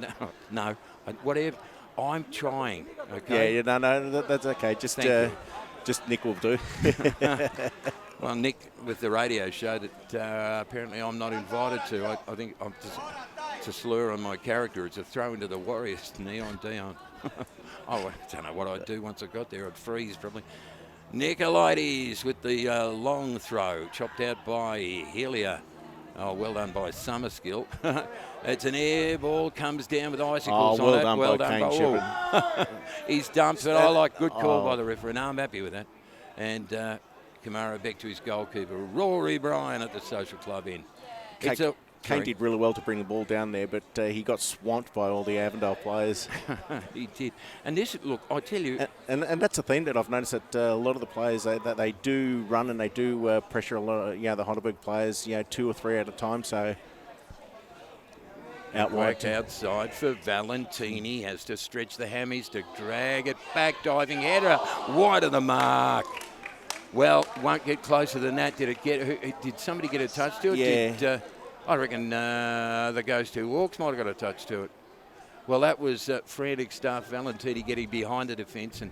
no, whatever. I'm trying, okay? Yeah, no, that's okay. Just Nick will do. Well, Nick, with the radio show that apparently I'm not invited to, I think it's a slur on my character. It's a throw into the Warriors, Neon Dion. I don't know what I'd do once I got there. I'd freeze probably. Nicolaides with the long throw, chopped out by Helia. Oh, well done by Summerskill. It's an air ball, comes down with icicles on it. Well done by Kane Shepherd. He's dumped it. I like good call by the referee. No, I'm happy with that. And Kamara back to his goalkeeper, Rory Bryan at the Social Club in. Kane did really well to bring the ball down there, but he got swamped by all the Avondale players. He did. And this, look, I tell you... And that's a theme that I've noticed that a lot of the players, that they do run and they do pressure a lot of, the Heidelberg players, 2 or 3 at a time, so... Worked outside for Valentini, has to stretch the hammies to drag it back, diving header, wide of the mark. Well, won't get closer than that. Did somebody get a touch to it? Yeah. I reckon the Ghost Who Walks might have got a touch to it. Well, that was frantic stuff. Valentini getting behind the defence, and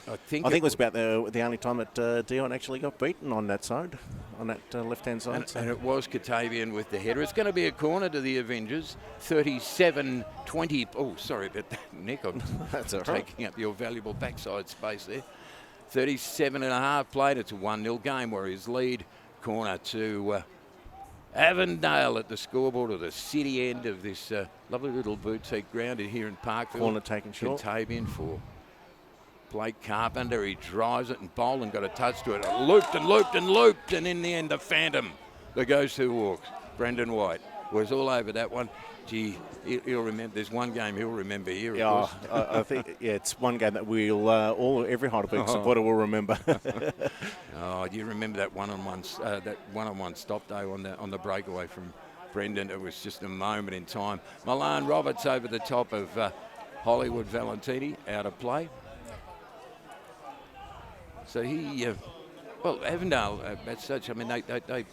I think it was about the only time that Dion actually got beaten on that side, on that left-hand side. And it was Katavian with the header. It's going to be a corner to the Avengers, 37-20. Oh, sorry about that, Nick. I'm That's all right. Taking up your valuable backside space there. 37.5 played. It's a 1-0 game. Warriors lead. Corner to Avondale at the scoreboard, or the city end of this lovely little boutique ground here in Parkville. Corner taken short. Katavian for Blake Carpenter. He drives it, and Boland got a touch to it. Looped and looped and looped, and in the end, the Phantom, the Ghost Who Walks, Brendan White, was all over that one. Gee, he'll remember. There's one game he'll remember here. Yeah, I think it's one game that every Heidelberg supporter will remember. Oh, do you remember that one-on-one stop though on the breakaway from Brendan? It was just a moment in time. Milan Roberts over the top of Hollywood Valentini, out of play. So he, Avondale, as such, I mean, they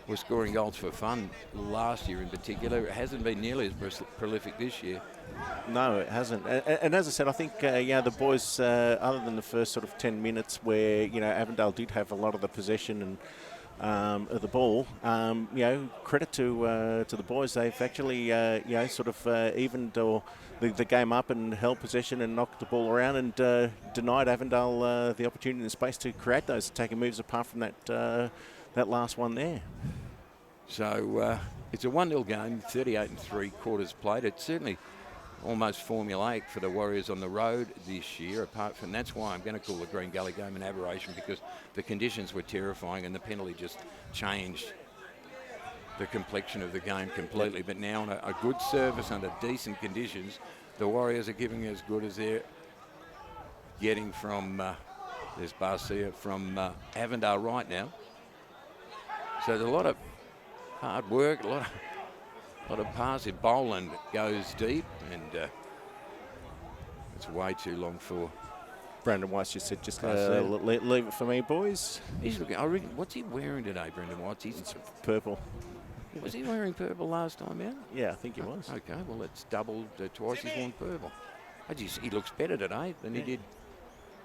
were scoring goals for fun last year in particular. It hasn't been nearly as prolific this year. No, it hasn't. And as I said, I think, the boys, other than the first sort of 10 minutes where, Avondale did have a lot of the possession and of the ball, credit to the boys. They've actually, sort of evened the game up and held possession and knocked the ball around and denied Avondale the opportunity and space to create those attacking moves apart from that last one there. So it's a 1-0 game, 38 3/4 played. It's certainly almost formulaic for the Warriors on the road this year. Apart from that's why I'm going to call the Green Gully game an aberration, because the conditions were terrifying and the penalty just changed the complexion of the game completely. But now on a good service under decent conditions, the Warriors are giving as good as they're getting from there's Barcia from Avondale right now. So there's a lot of hard work, a lot of passing. Boland goes deep, and it's way too long for Brandon White. Just said, leave it for me, boys. He's looking. What's he wearing today, Brendan White? It's purple. Was he wearing purple last time out? Yeah, I think he was. Okay, well, it's doubled twice he's worn purple. He looks better today than he did.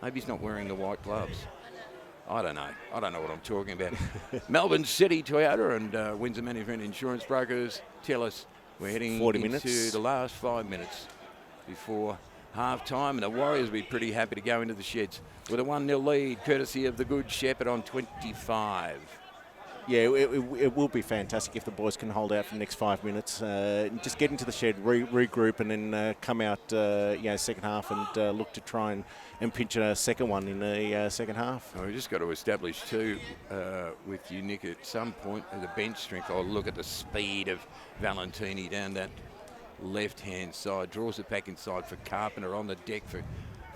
Maybe he's not wearing the white gloves. I don't know. I don't know what I'm talking about. Melbourne City Toyota and Windsor Management Insurance Brokers tell us we're heading 40 into minutes. the last 5 minutes before half-time, and the Warriors will be pretty happy to go into the sheds with a 1-0 lead, courtesy of the Good Shepherd on 25. it will be fantastic if the boys can hold out for the next 5 minutes. Just get into the shed, regroup, and then come out, second half and look to try and pinch a second one in the second half. Well, we just got to establish too with you, Nick, at some point the bench strength. I'll look at the speed of Valentini down that left-hand side, draws it back inside for Carpenter on the deck for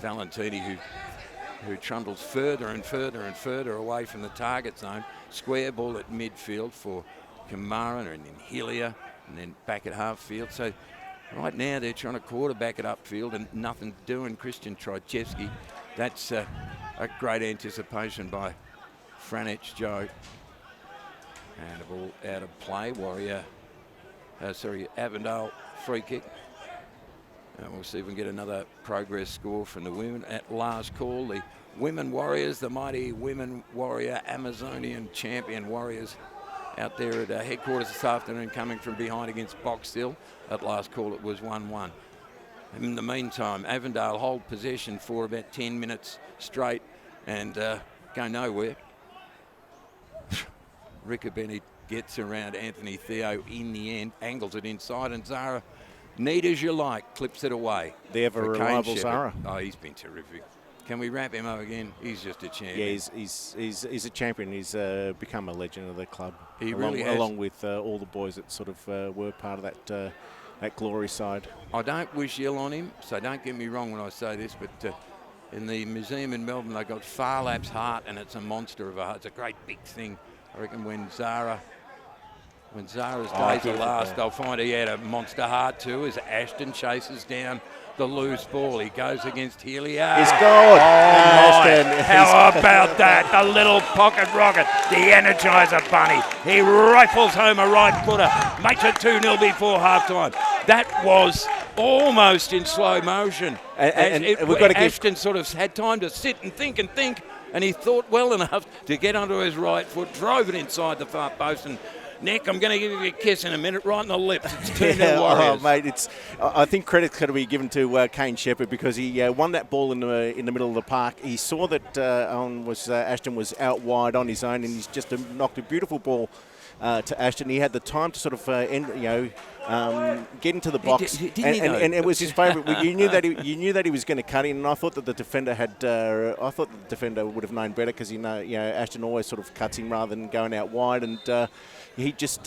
Valentini, who trundles further and further and further away from the target zone. Square ball at midfield for Kamara and then Hillier and then back at half field. So right now they're trying to quarterback it upfield and nothing doing. Christian Trojewski, that's a great anticipation by Franich Joe. And a ball out of play. Avondale free kick. And we'll see if we can get another progress score from the women at last call. The Women Warriors, the mighty Women Warrior Amazonian champion Warriors out there at headquarters this afternoon, coming from behind against Box Hill. At last call it was 1-1. In the meantime, Avondale hold possession for about 10 minutes straight and go nowhere. Riccobeni gets around Anthony Theo in the end, angles it inside, and Zara, neat as you like, clips it away. The ever reliable Zara. Oh, he's been terrific. Can we wrap him up again? He's just a champion. Yeah, he's a champion. He's become a legend of the club. He really has. Along with all the boys that sort of were part of that glory side. I don't wish ill on him, so don't get me wrong when I say this, but in the museum in Melbourne, they got Farlap's heart, and it's a monster of a heart. It's a great big thing. I reckon when Zara's days are last, they'll find he had a monster heart too, as Ashton chases down the loose ball. He goes against Hillier. He's gone. How about that? The little pocket rocket, the Energizer Bunny. He rifles home a right footer, makes it 2-0 before halftime. That was almost in slow motion. And we've got to Ashton sort of had time to sit and think, and he thought well enough to get onto his right foot, drove it inside the far post, and Nick, I'm going to give you a kiss in a minute, right on the lips. It's 2-0 Warriors. Oh, mate, I think credit's got to be given to Kane Shepherd, because he won that ball in the middle of the park. He saw that Ashton was out wide on his own, and he's just knocked a beautiful ball to Ashton. He had the time to sort of get into the box, and it was his favourite. You knew that he was going to cut in, and I thought that the defender would have known better, because Ashton always sort of cuts him rather than going out wide, and he just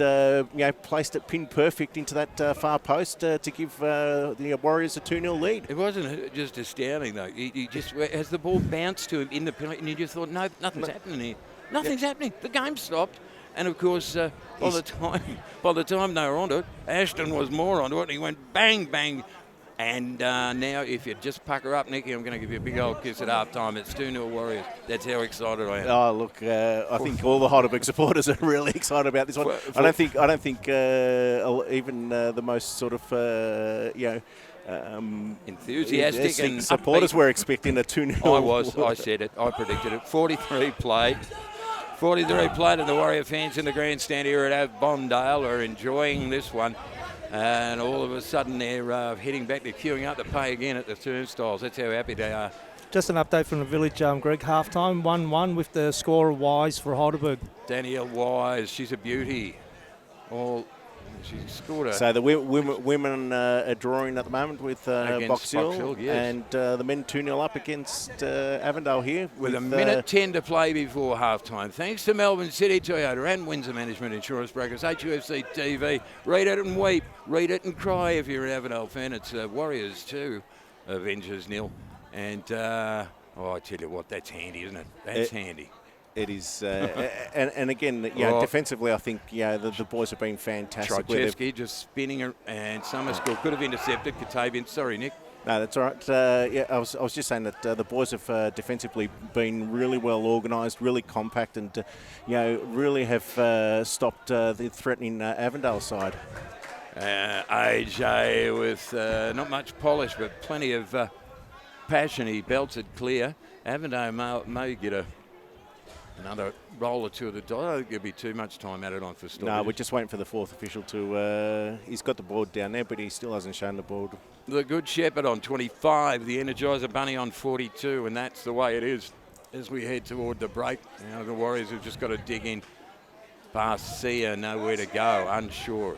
placed it pin perfect into that far post to give the Warriors a 2-0 lead. It wasn't just astounding though. He just, as the ball bounced to him in the penalty, and you just thought, no, nothing's happening here. Nothing's happening. The game stopped. And of course, by the time they were onto it, Ashton was more onto it, and he went bang, bang. And now, if you just pucker up, Nicky, I'm going to give you a big old kiss at half time. It's 2-0 Warriors. That's how excited I am. Oh, look, I think all the Heidelberg supporters are really excited about this one. I don't think even the most sort of enthusiastic and supporters upbeat were expecting a 2-0. I said it. I predicted it. 43 played. 43 played, and the Warrior fans in the grandstand here at Avondale are enjoying this one. And all of a sudden they're heading back to queuing up to pay again at the turnstiles. That's how happy they are. Just an update from the village, Greg. Half-time, 1-1 with the score of Wise for Heidelberg. Danielle Wise, she's a beauty. She scored So the women are drawing at the moment with Box Hill, yes. And the men 2-0 up against Avondale here. With a minute 10 to play before half-time. Thanks to Melbourne City Toyota and Windsor Management Insurance Brokers, HUFC TV. Read it and weep, read it and cry if you're an Avondale fan. It's Warriors 2, Avengers 0. And, I tell you what, that's handy, isn't it? That's handy. It is, and again, defensively, I think the boys have been fantastic. Trojewski just spinning, and Summerschool could have intercepted. Katavian, sorry, Nick. No, that's all right. I was just saying that the boys have defensively been really well organised, really compact, and really have stopped the threatening Avondale side. AJ with not much polish, but plenty of passion. He belts it clear. Avondale may get another roll or two of the die. I don't think there'll be too much time added on for stoppage. No, we're just waiting for the fourth official to... he's got the board down there, but he still hasn't shown the board. The Good Shepherd on 25, the Energizer Bunny on 42, and that's the way it is as we head toward the break. The Warriors have just got to dig in. Barcia nowhere to go, unsure.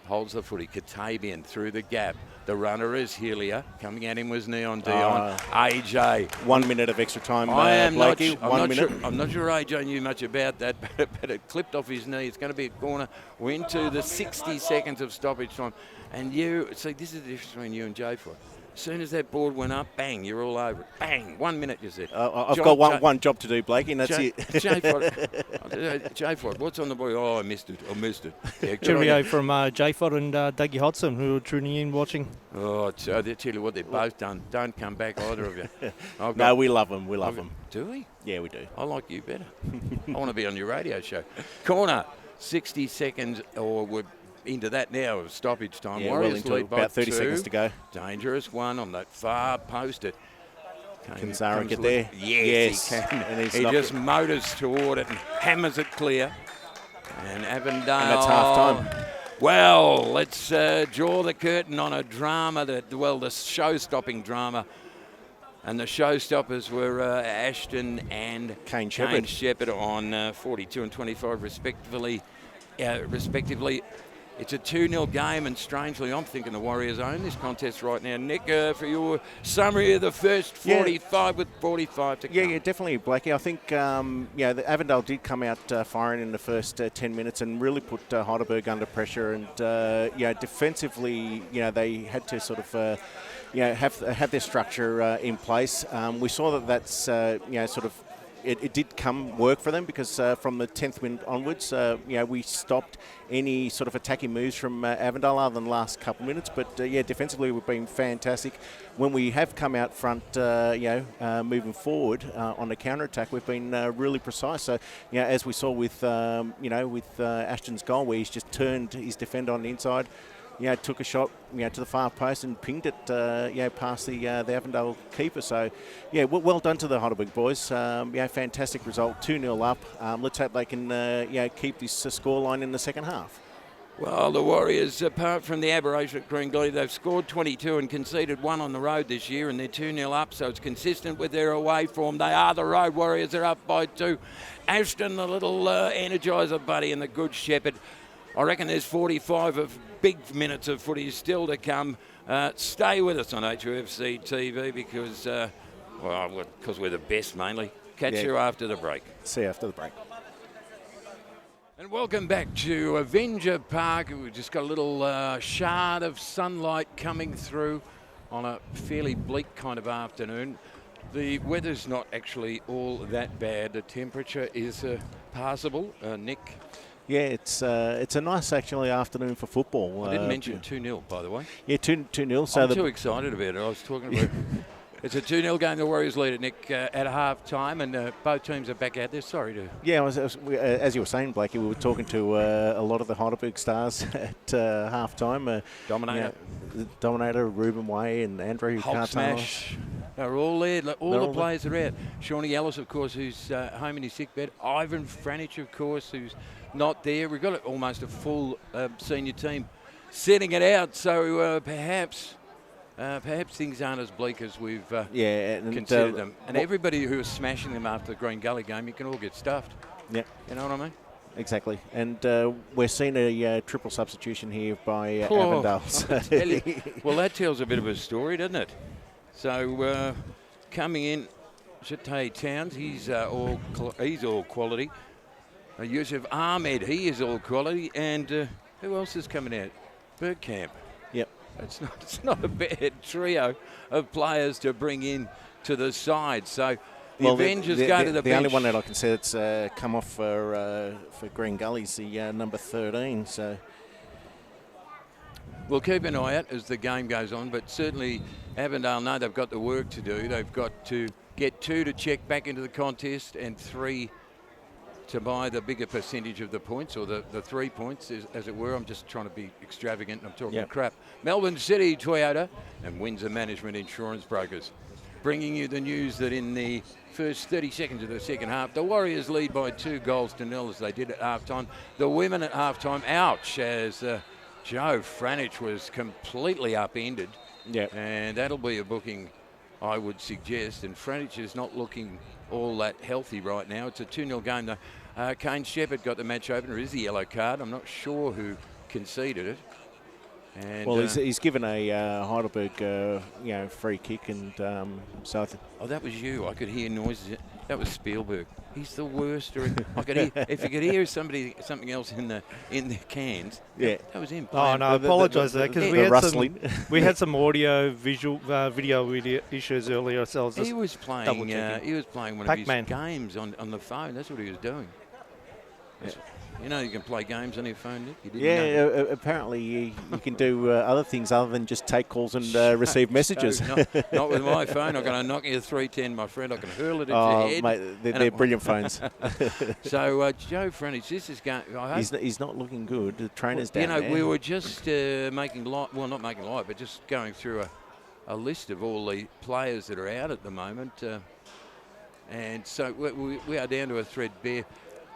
Holds the footy. Katabian through the gap. The runner is Helia. Coming at him was Neon Dion. AJ. 1 minute of extra time, I'm not Blakey. I'm not sure AJ knew much about that, but it clipped off his knee. It's going to be a corner. We're into the 60 seconds of stoppage time. And you, see, this is the difference between you and Jay Ford. As soon as that board went up, bang, you're all over it. Bang, 1 minute, you said. I've got one job to do, Blakey, and that's it. Jay Ford, what's on the board? Oh, I missed it. Yeah, Cheerio from Jayford and Dougie Hodson, who are tuning in watching. Oh, so they tell you what, they've both done. don't come back, either of you. No, we love them. We love them. Do we? Yeah, we do. I like you better. I want to be on your radio show. Corner, 60 seconds, or we're into that now of stoppage time. Yeah, Warriors well lead into by about 30 2. seconds to go. Dangerous one on that far post. Can Zara get there? Yes, he can. And he just motors toward it and hammers it clear. And Avondale. And that's half time. Well, let's draw the curtain on a drama the show-stopping drama. And the showstoppers were Ashton and Kane Shepherd on 42 and 25 respectively. It's a 2-0 game, and strangely, I'm thinking the Warriors own this contest right now. Nick, for your summary of the first 45 with 45 to come. Yeah, definitely, Blakey. I think, the Avondale did come out firing in the first 10 minutes and really put Heidelberg under pressure. And, defensively, they had to sort of, have their structure in place. We saw that's, it did work for them because from the 10th minute onwards, we stopped any sort of attacking moves from Avondale other than the last couple of minutes. But, defensively we've been fantastic. When we have come out front, moving forward on the counter-attack, we've been really precise. So, as we saw with, with Ashton's goal where he's just turned his defender on the inside, took a shot, to the far post and pinged it, past the Avondale keeper. So, well done to the Heidelberg boys. Fantastic result, 2-0 up. Let's hope they can, keep this scoreline in the second half. Well, the Warriors, apart from the aberration at Green Gully, they've scored 22 and conceded 1 on the road this year, and they're 2-0 up, so it's consistent with their away form. They are the road Warriors. They're up by 2. Ashton, the little energiser buddy, and the good Shepherd. I reckon there's 45 of big minutes of footy still to come. Stay with us on HUFC TV because we're the best mainly. Catch you after the break. See you after the break. And welcome back to Avenger Park. We've just got a little shard of sunlight coming through on a fairly bleak kind of afternoon. The weather's not actually all that bad. The temperature is passable. Nick? Yeah, it's a nice actually afternoon for football. I didn't mention 2-0, by the way. Yeah, 2-0. So I'm too excited about it. I was talking about it's a 2-0 game. The Warriors lead it, Nick, at a half time, and both teams are back out there. Sorry to... Yeah, as you were saying, Blakey, we were talking to a lot of the Heidelberg stars at half time. Dominator, Ruben Way and Andrew Hulk Smash are all there. All the players are out. Shawnee Ellis, of course, who's home in his sick bed. Ivan Franich, of course, who's not there. We've got almost a full senior team setting it out, so perhaps things aren't as bleak as we've considered them. And everybody who was smashing them after the Green Gully game, you can all get stuffed. Yeah. You know what I mean? Exactly. And we're seeing a triple substitution here by Avondale. Well, that tells a bit of a story, doesn't it? So coming in, Jate Towns, he's all quality. Yusuf Ahmed, he is all quality. And who else is coming out? Bergkamp. Yep. It's not a bad trio of players to bring in to the side. So the Avengers go to the bench. The only one that I can say that's come off for Green Gully is the number 13. So we'll keep an eye out as the game goes on. But certainly Avondale know they've got the work to do. They've got to get 2 to check back into the contest and 3 to buy the bigger percentage of the points, or the 3 points, as it were. I'm just trying to be extravagant and I'm talking crap. Melbourne City Toyota and Windsor Management Insurance Brokers, bringing you the news that in the first 30 seconds of the second half, the Warriors lead by 2-0 as they did at halftime. The women at halftime, ouch, as Joe Franich was completely upended. Yeah. And that'll be a booking, I would suggest. And Franich is not looking all that healthy right now. It's a 2-0 game. Kane Shepherd got the match opener. Is the yellow card. I'm not sure who conceded it. And, well, he's given a Heidelberg, free kick, and so. Oh, that was you. I could hear noises. That was Spielberg. He's the worst. I could hear, if you could hear something else in the cans. Yeah, that was him. Oh no, I apologise there because we had some audio, video issues earlier. So he was playing. He was playing one Pac-Man. of his games on the phone. That's what he was doing. Yeah. You know you can play games on your phone, Nick? You didn't know. Apparently you can do other things other than just take calls and receive messages. Not with my phone. I'm going to knock you 310, my friend. I can hurl it at your head. Mate, they're brilliant phones. So Joe Franich, this is going. He's not looking good. The trainer's down there. We were just making light. Well, not making light, but just going through a list of all the players that are out at the moment, and so we are down to a threadbare.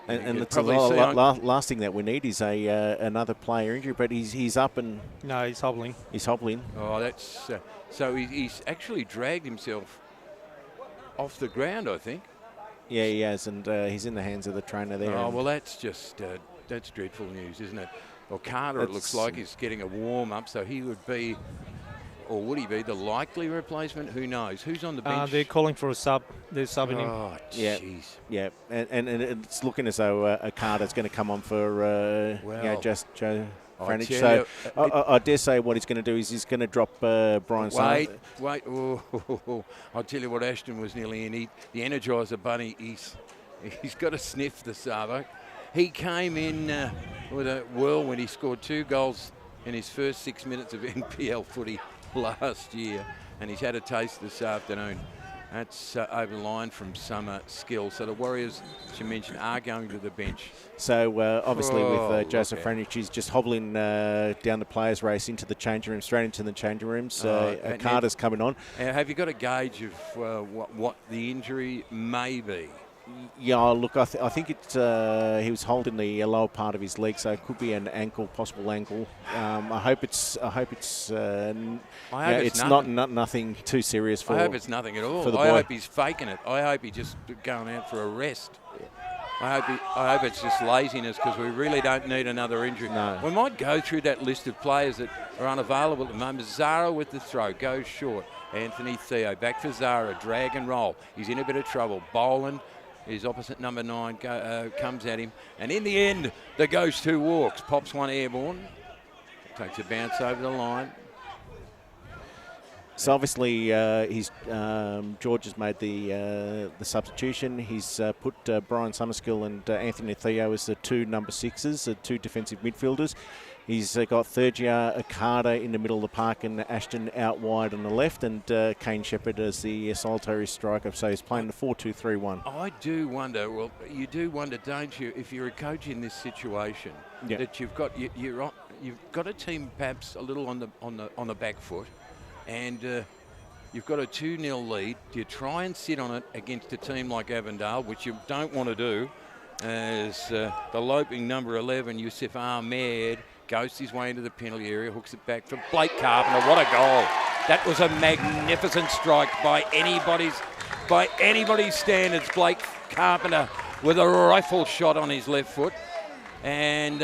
And the last thing that we need is another player injury, but he's up and... No, he's hobbling. He's hobbling. Oh, that's... so he's actually dragged himself off the ground, I think. Yeah, he has, and he's in the hands of the trainer there. Oh, well, that's just... that's dreadful news, isn't it? Well, Carter, it looks like, is getting a warm-up, so he would be... Or would he be the likely replacement? Who knows? Who's on the bench? They're calling for a sub. They're subbing him. Oh, jeez. Yeah, and it's looking as though a Carter's going to come on for just Joe Franich. So I dare say what he's going to do is he's going to drop Brian Summers. Wait. Oh, I'll tell you what, Ashton was nearly in. The Energizer Bunny, he's got to sniff the Savo. He came in with a whirlwind. He scored 2 goals in his first 6 minutes of NPL footy last year, and he's had a taste this afternoon. That's over the line from Summer Skill. So the Warriors, as you mentioned, are going to the bench. So obviously with Joseph Franich, he's just hobbling down the players' race into the changing room, straight into the changing rooms. Carter's coming on. Have you got a gauge of what the injury may be? Yeah, look, I think it's he was holding the lower part of his leg, so it could be an ankle, possible ankle. I hope it's not nothing too serious for. I hope it's nothing at all. I hope he's faking it. I hope he's just going out for a rest. I hope it's just laziness because we really don't need another injury. No. We might go through that list of players that are unavailable at the moment. Zara with the throw goes short. Anthony Theo back for Zara, drag and roll. He's in a bit of trouble. Boland. His opposite number 9 comes at him. And in the end, the Ghost who walks. Pops one airborne. Takes a bounce over the line. So obviously, George has made the substitution. He's put Brian Summerskill and Anthony Theo as the 2 number 6s, the 2 defensive midfielders. He's got Thurgia, Carter in the middle of the park and Ashton out wide on the left, and Kane Shepherd as the solitary striker. So he's playing the 4-2-3-1. I do wonder, well, you do wonder, don't you, if you're a coach in this situation, that you've got you've got a team perhaps a little on the back foot, and you've got a 2-0 lead. Do you try and sit on it against a team like Avondale, which you don't want to do, as the loping number 11, Yusuf Ahmed, goes his way into the penalty area, hooks it back for Blake Carpenter. What a goal. That was a magnificent strike by anybody's standards. Blake Carpenter with a rifle shot on his left foot. And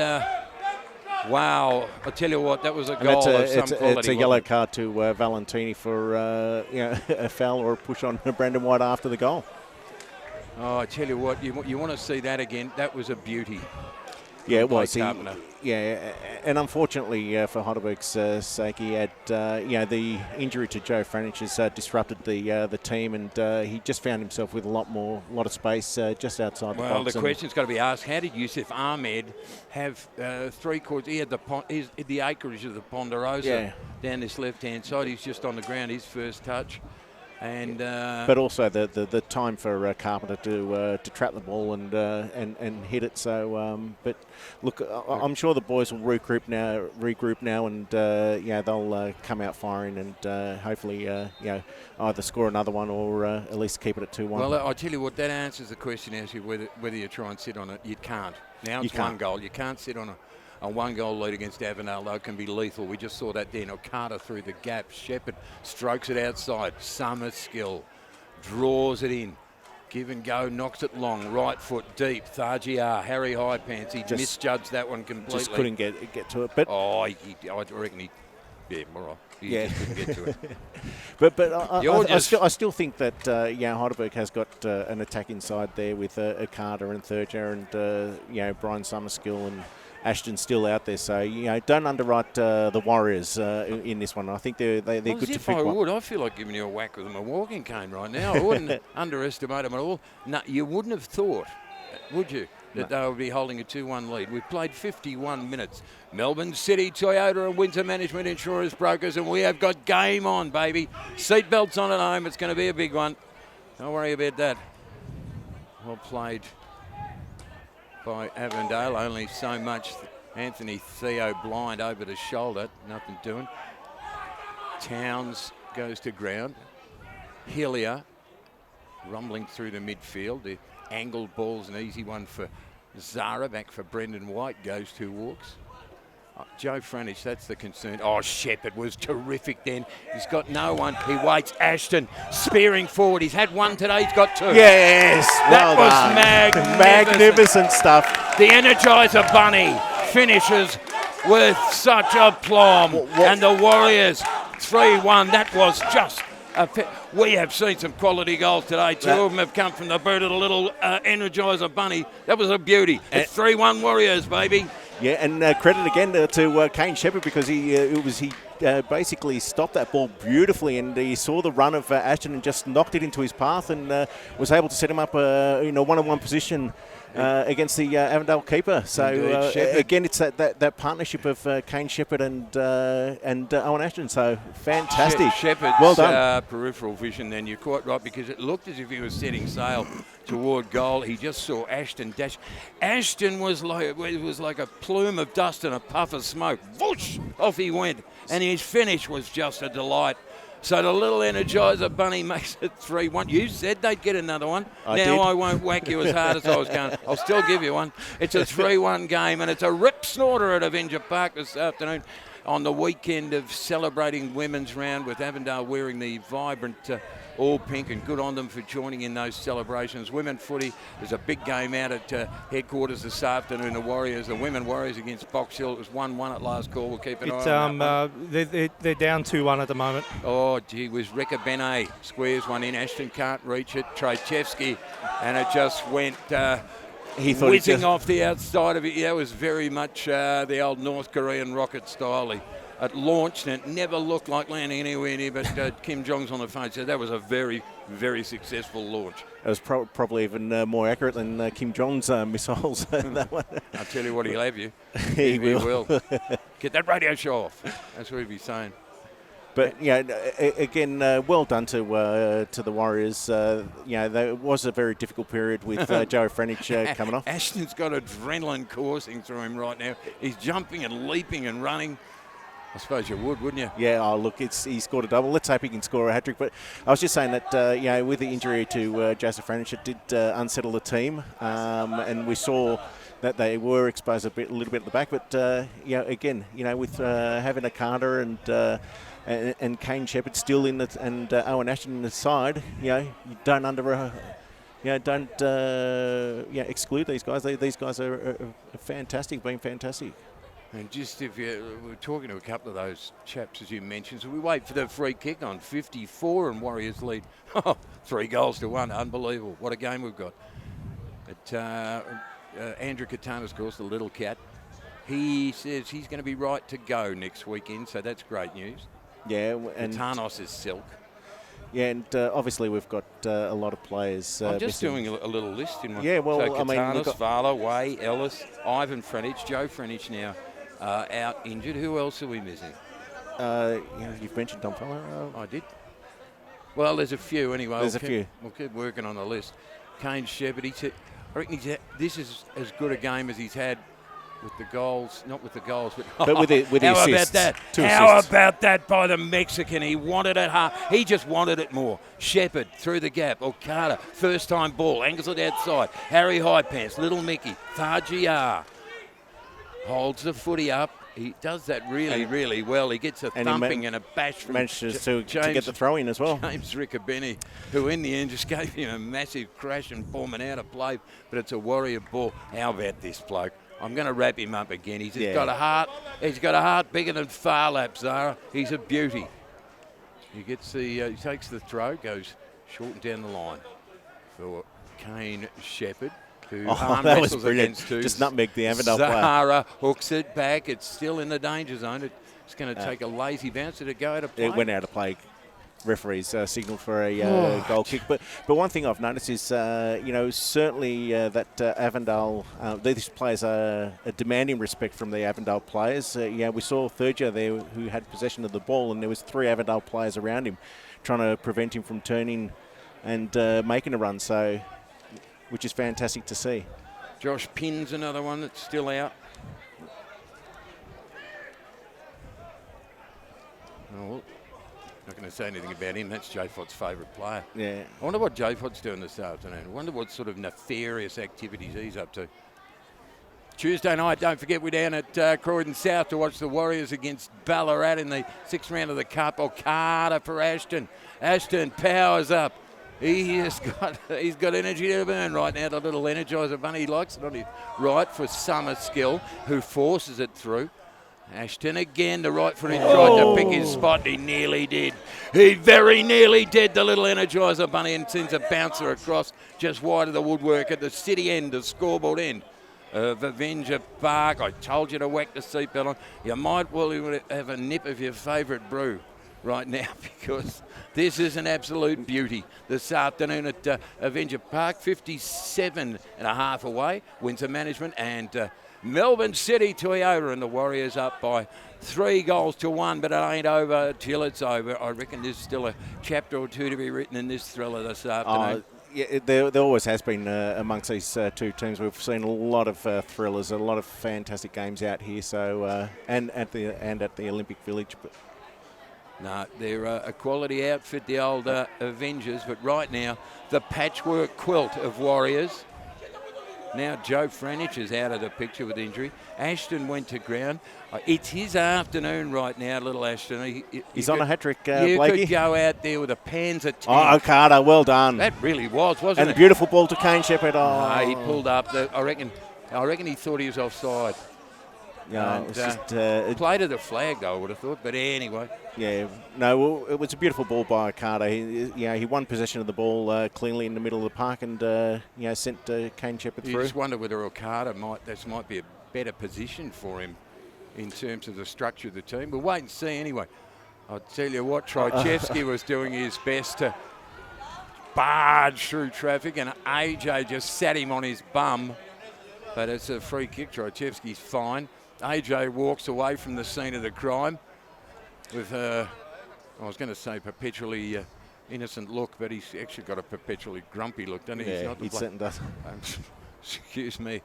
wow, I tell you what, that was a goal of some quality. It's a yellow card to Valentini for a foul or a push on Brandon White after the goal. Oh, I tell you what, you want to see that again. That was a beauty. Yeah, it was. Yeah, and unfortunately for Heidelberg's sake, he had the injury to Joe Franich has disrupted the team, and he just found himself with a lot of space just outside the box. Well, the question's got to be asked: how did Yusuf Ahmed have 3/4? He had the acreage of the Ponderosa down this left-hand side. He's just on the ground. His first touch. And but also the time for Carpenter to trap the ball and hit it. So, but look, I'm sure the boys will regroup now, and they'll come out firing and hopefully either score another one or at least keep it at 2-1. Well, I tell you what, that answers the question as to whether you try and sit on it. You can't. Now it's 1 goal. You can't sit on a 1-goal lead against Avondale, though, can be lethal. We just saw that there. Carter through the gap. Shepherd strokes it outside. Summerskill draws it in. Give and go, knocks it long, right foot deep. Thargiar, Harry Highpants, he misjudged that one completely. Just couldn't get to it. But I reckon all right. He just couldn't get to it. but I still think that Heidelberg has got an attack inside there with Carter and Thurger and Brian Summerskill and Ashton still out there. So don't underwrite the Warriors in this one. I think they're good to pick one. I feel like giving you a whack with a walking cane right now. I wouldn't underestimate them at all. No, you wouldn't have thought, would you, that they would be holding a 2-1 lead. We've played 51 minutes. Melbourne City, Toyota and Winter Management Insurance Brokers, and we have got game on, baby. Seatbelts on at home. It's going to be a big one. Don't worry about that. Well played by Avondale. Only so much. Anthony Theo blind over the shoulder. Nothing doing. Towns goes to ground. Hillier rumbling through the midfield. The angled ball's an easy one for Zara. Back for Brendan White. Goes 2 walks. Joe Franich, that's the concern. Oh, Shepherd was terrific then. He's got no one. He waits. Ashton spearing forward. He's had one today. He's got 2. Yes. That was magnificent stuff. The Energizer Bunny finishes with such aplomb. And the Warriors 3-1. That was just we have seen some quality goals today. 2 of them have come from the boot of the little Energizer Bunny. That was a beauty. It's 3-1 Warriors, baby. Yeah, and credit again to Kane Shepherd because he basically stopped that ball beautifully, and he saw the run of Ashton and just knocked it into his path and was able to set him up one-on-one position against the Avondale keeper. So again, it's that partnership of Kane Shepherd and Owen Ashton. So fantastic. Shepherd's well done. Peripheral vision. Then you're quite right because it looked as if he was setting sail toward goal. He just saw Ashton dash. Ashton was like a plume of dust and a puff of smoke. Whoosh! Off he went, and his finish was just a delight. So the little Energizer Bunny makes it 3-1. You said they'd get another one. I won't whack you as hard as I was going. I'll still give you one. It's a 3-1 game, and it's a rip snorter at Avenger Park this afternoon on the weekend of celebrating women's round with Avondale wearing the vibrant all pink, and good on them for joining in those celebrations. Women footy, there's a big game out at headquarters this afternoon. The Warriors, the women Warriors against Box Hill. It was 1-1 at last call. We'll keep an eye on that. They're down 2-1 at the moment. Oh, gee whiz. Rekha Benet squares one in. Ashton can't reach it. Trajewski, and it just went whizzing off the outside of it. Yeah, it was very much the old North Korean rocket style. It launched and it never looked like landing anywhere near, but Kim Jong's on the phone, so that was a very, very successful launch. It was probably even more accurate than Kim Jong's missiles. That one. I'll tell you what, he'll have you. He will. Get that radio show off. That's what he'd be saying. But again, well done to the Warriors. There was a very difficult period with Joe Franich coming off. Ashton's got adrenaline coursing through him right now. He's jumping and leaping and running. I suppose you would, wouldn't you? Yeah, look, he scored a double. Let's hope he can score a hat-trick. But I was just saying that, with the injury to Joseph Franich, it did unsettle the teame. And we saw that they were exposed a little bit at the back. But, again, with having a Carter and Kane Shepherd still in it and Owen Ashton in the side, you don't exclude these guys. These guys are fantastic, being fantastic. And just if we're talking to a couple of those chaps, as you mentioned, so we wait for the free kick on 54 and Warriors lead. 3-1. Unbelievable. What a game we've got. But Andrew Katana, of course, the little cat, he says he's going to be right to go next weekend, so that's great news. Yeah. And Katanos is silk. Yeah, and obviously we've got a lot of players. I'm just doing a little list in my. Yeah, well, so Katanos, Vala, got Way, Ellis, Ivan Franich, Joe Franich now out injured. Who else are we missing? You've mentioned Dom Feller. I did. Well, there's a few anyway. There's a few. We'll keep working on the list. Kane Shepherd, I reckon this is as good a game as he's had with the goals, not with the goals, but with the how assists. About that? Two How assists. about that by the Mexican? He wanted it hard. He just wanted it more. Shepherd through the gap. Okada, first time ball, angles it outside. Harry Highpants, Little Mickey, Thargiar holds the footy up. He does that really well. He gets a thumping and a bash from manages to get the throw in as well. James Riccobeni, who in the end just gave him a massive crash and Borman out of play. But it's a Warrior ball. How about this bloke? I'm going to wrap him up again. He's got a heart. He's got a heart bigger than Farlap, Zara. He's a beauty. He gets he takes the throw, goes short and down the line for Kane Shepherd, who arm wrestles against two. Just nutmeg the Avondale player. Zahara hooks it back. It's still in the danger zone. It's going to take a lazy bounce to go out of play. It went out of play. Referees signalled for a goal kick. But one thing I've noticed is, certainly that Avondale, these players are demanding respect from the Avondale players. We saw Thurger there who had possession of the ball, and there was 3 Avondale players around him trying to prevent him from turning and making a run, which is fantastic to see. Josh Pinn's another one that's still out. Oh, not going to say anything about him. That's JFOD's favourite player. Yeah. I wonder what JFOD's doing this afternoon. I wonder what sort of nefarious activities he's up to. Tuesday night, don't forget, we're down at Croydon South to watch the Warriors against Ballarat in the 6th round of the Cup. Carter for Ashton. Ashton powers up. He's got energy to burn right now. The little energizer bunny, he likes it on his right for Summer Skill, who forces it through. Ashton again, the right foot, he tried to pick his spot. He nearly did. He very nearly did, the little Energizer Bunny, and sends a bouncer across just wide of the woodwork at the city end, the scoreboard end of Avenger Park. I told you to whack the seatbelt on. You might well have a nip of your favourite brew right now, because this is an absolute beauty this afternoon at Avenger Park. 57.5 away, Windsor Management and Melbourne City Toyota, and the Warriors up by 3-1, but it ain't over till it's over. I reckon there's still a chapter or two to be written in this thriller this afternoon. There always has been amongst these two teams. We've seen a lot of thrillers, a lot of fantastic games out here. So and at the Olympic Village. But no, they're a quality outfit, the old Avengers. But right now, the patchwork quilt of Warriors. Now Joe Franich is out of the picture with injury. Ashton went to ground. It's his afternoon right now, little Ashton. He's on a hat-trick, You Blakey. could go out there with a Panzer tank. Oh, Carter, well done. That really was, wasn't and it? And a beautiful ball to Kane Shepherd. No, he pulled up. I reckon he thought he was offside. No, and, just played at the flag, though, I would have thought. But anyway. Yeah, no, well, it was a beautiful ball by Carter. He won possession of the ball cleanly in the middle of the park and sent Kane Shepherd through. You just wonder whether Okada might be a better position for him in terms of the structure of the team. We'll wait and see anyway. I'll tell you what, Trojevski was doing his best to barge through traffic, and AJ just sat him on his bum. But it's a free kick. Trojevski's fine. AJ walks away from the scene of the crime with I was going to say perpetually innocent look, but he's actually got a perpetually grumpy look, doesn't he? Yeah, he certainly does. Excuse me.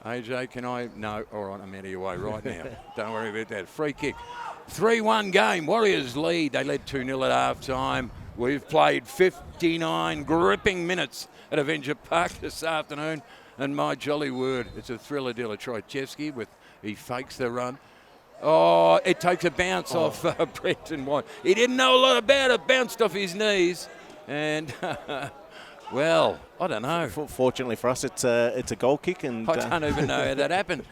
AJ, can I? No, all right, I'm out of your way right now. Don't worry about that. Free kick. 3-1 game. Warriors lead. They led 2-0 at half-time. We've played 59 gripping minutes at Avenger Park this afternoon. And my jolly word, it's a thriller deal. Trojevski he fakes the run. Oh, it takes a bounce off Brenton White. He didn't know a lot about it. Bounced off his knees. And, well, I don't know. Fortunately for us, it's a goal kick. And I don't even know how that happened.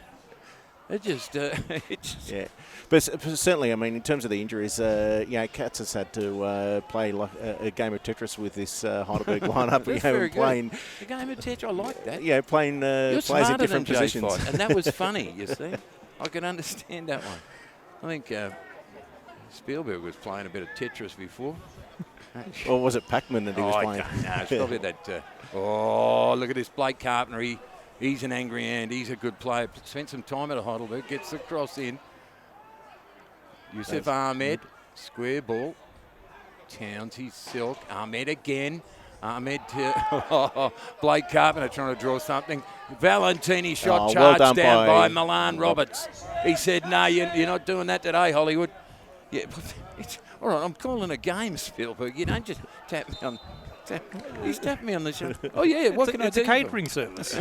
It just... yeah. But certainly, I mean, in terms of the injuries, Katz has had to play like a game of Tetris with this Heidelberg lineup. Playing a game of Tetris, I like that. Yeah, playing players in different positions. And that was funny, you see. I can understand that one. I think Spielberg was playing a bit of Tetris before. Or was it Pac-Man that he was playing? No, it's probably that. Look at this Blake Carpenter. He's an angry ant. He's a good player. Spent some time at Heidelberg. Gets the cross in. Yusuf Ahmed, square ball. Townsy, Silk. Ahmed again. Ahmed to Blake Carpenter trying to draw something. Valentini shot charged down by Milan Roberts. He said, no, you're not doing that today, Hollywood. Yeah, all right, I'm calling a game, Spielberg. You don't just tap me on... He's tapped me on the shoulder. Oh, yeah, what can I do? It's a catering service.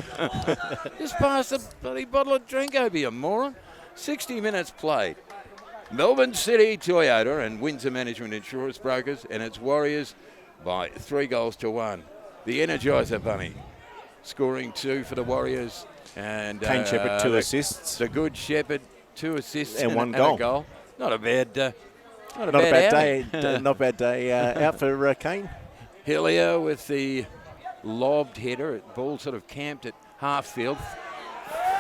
Just pass a bloody bottle of drink over, you moron. 60 minutes played. Melbourne City Toyota and Windsor Management Insurance Brokers and its Warriors by 3-1. The Energizer Bunny scoring 2 for the Warriors. And Kane Shepherd, 2 assists. The Good Shepherd, 2 assists and 1 goal. goal. Not a bad day. Not a bad day out for Kane. Hillier with the lobbed header. Ball sort of camped at half field.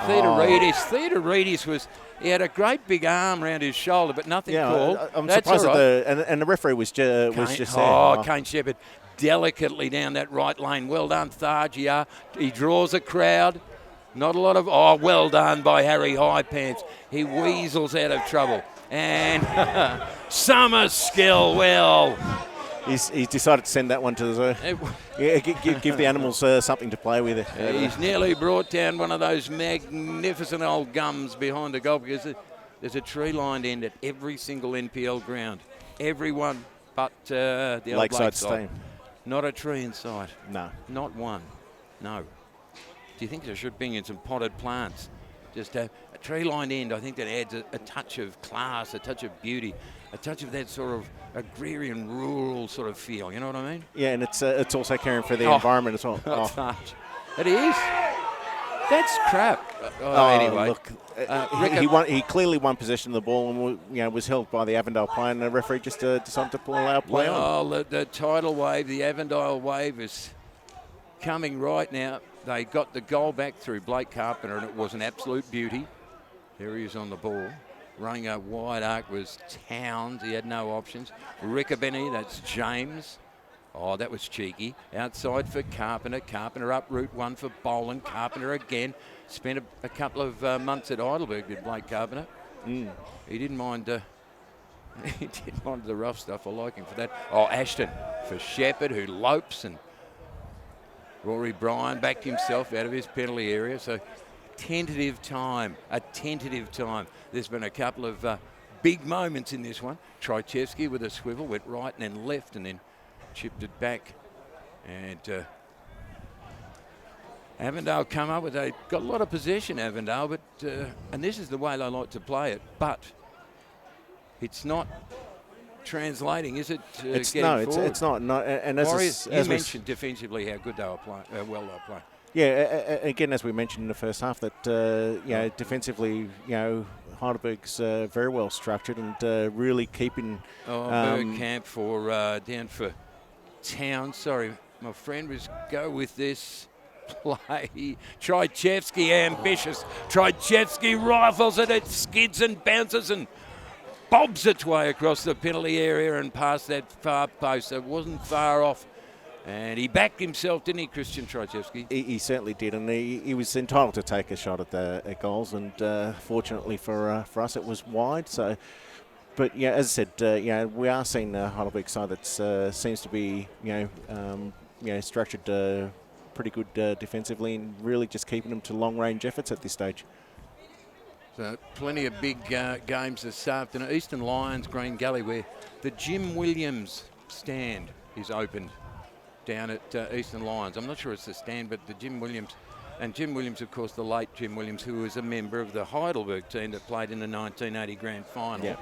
Theodoridis was. He had a great big arm around his shoulder, but nothing called. I'm That's surprised all right. that the referee was just there. Oh, Kane Shepherd delicately down that right lane. Well done, Thargia. He draws a crowd. Not a lot of. Oh, well done by Harry Highpants. He weasels out of trouble. And Summerskill, well. He's decided to send that one to the give the animals something to play with. He's nearly brought down one of those magnificent old gums behind the goal because there's a tree-lined end at every single NPL ground. Everyone but the old Lakeside. Not a tree in sight. No. Not one. No. Do you think there should be in some potted plants? Just a tree-lined end, I think that adds a touch of class, a touch of beauty, a touch of that sort of agrarian, rural sort of feel. You know what I mean? Yeah, and it's also caring for the environment as well. It is. That's crap. Anyway, look, he clearly won possession of the ball and was held by the Avondale player, and the referee just decided to pull our play on. The tidal wave, the Avondale wave is coming right now. They got the goal back through Blake Carpenter, and it was an absolute beauty. There he is on the ball. Running a wide arc was Towns. He had no options. Riccobeni, that's James. Oh, that was cheeky. Outside for Carpenter. Carpenter up route 1 for Boland. Carpenter again. Spent a couple of months at Heidelberg, did Blake Carpenter. He didn't mind. He didn't mind the rough stuff. I like him for that. Oh, Ashton for Shepherd, who lopes, and Rory Bryan backed himself out of his penalty area. So a tentative time. There's been a couple of big moments in this one. Trychevsky with a swivel, went right and then left and then chipped it back. And Avondale come up with got a lot of possession, Avondale, but and this is the way they like to play it, but it's not translating, is it? It's not. And Warriors, you mentioned defensively how good they were playing, well they were playing. Yeah, again, as we mentioned in the first half, that defensively, Heidelberg's very well structured and really keeping. Bergkamp for down for Town. Sorry, my friend was go with this play. Trychevsky ambitious. Trychevsky rifles it. It skids and bounces and bobs its way across the penalty area and past that far post. It wasn't far off. And he backed himself, didn't he, Christian Trychevsky? He certainly did, and he was entitled to take a shot at goals, and fortunately for us, it was wide. So, but yeah, as I said, we are seeing a Heidelberg side that seems to be, structured pretty good defensively, and really just keeping them to long-range efforts at this stage. So plenty of big games this afternoon. Eastern Lions, Green Gully, where the Jim Williams stand is opened down at Eastern Lions. I'm not sure it's the stand, but the Jim Williams, of course, the late Jim Williams, who was a member of the Heidelberg team that played in the 1980 Grand Final. Yeah.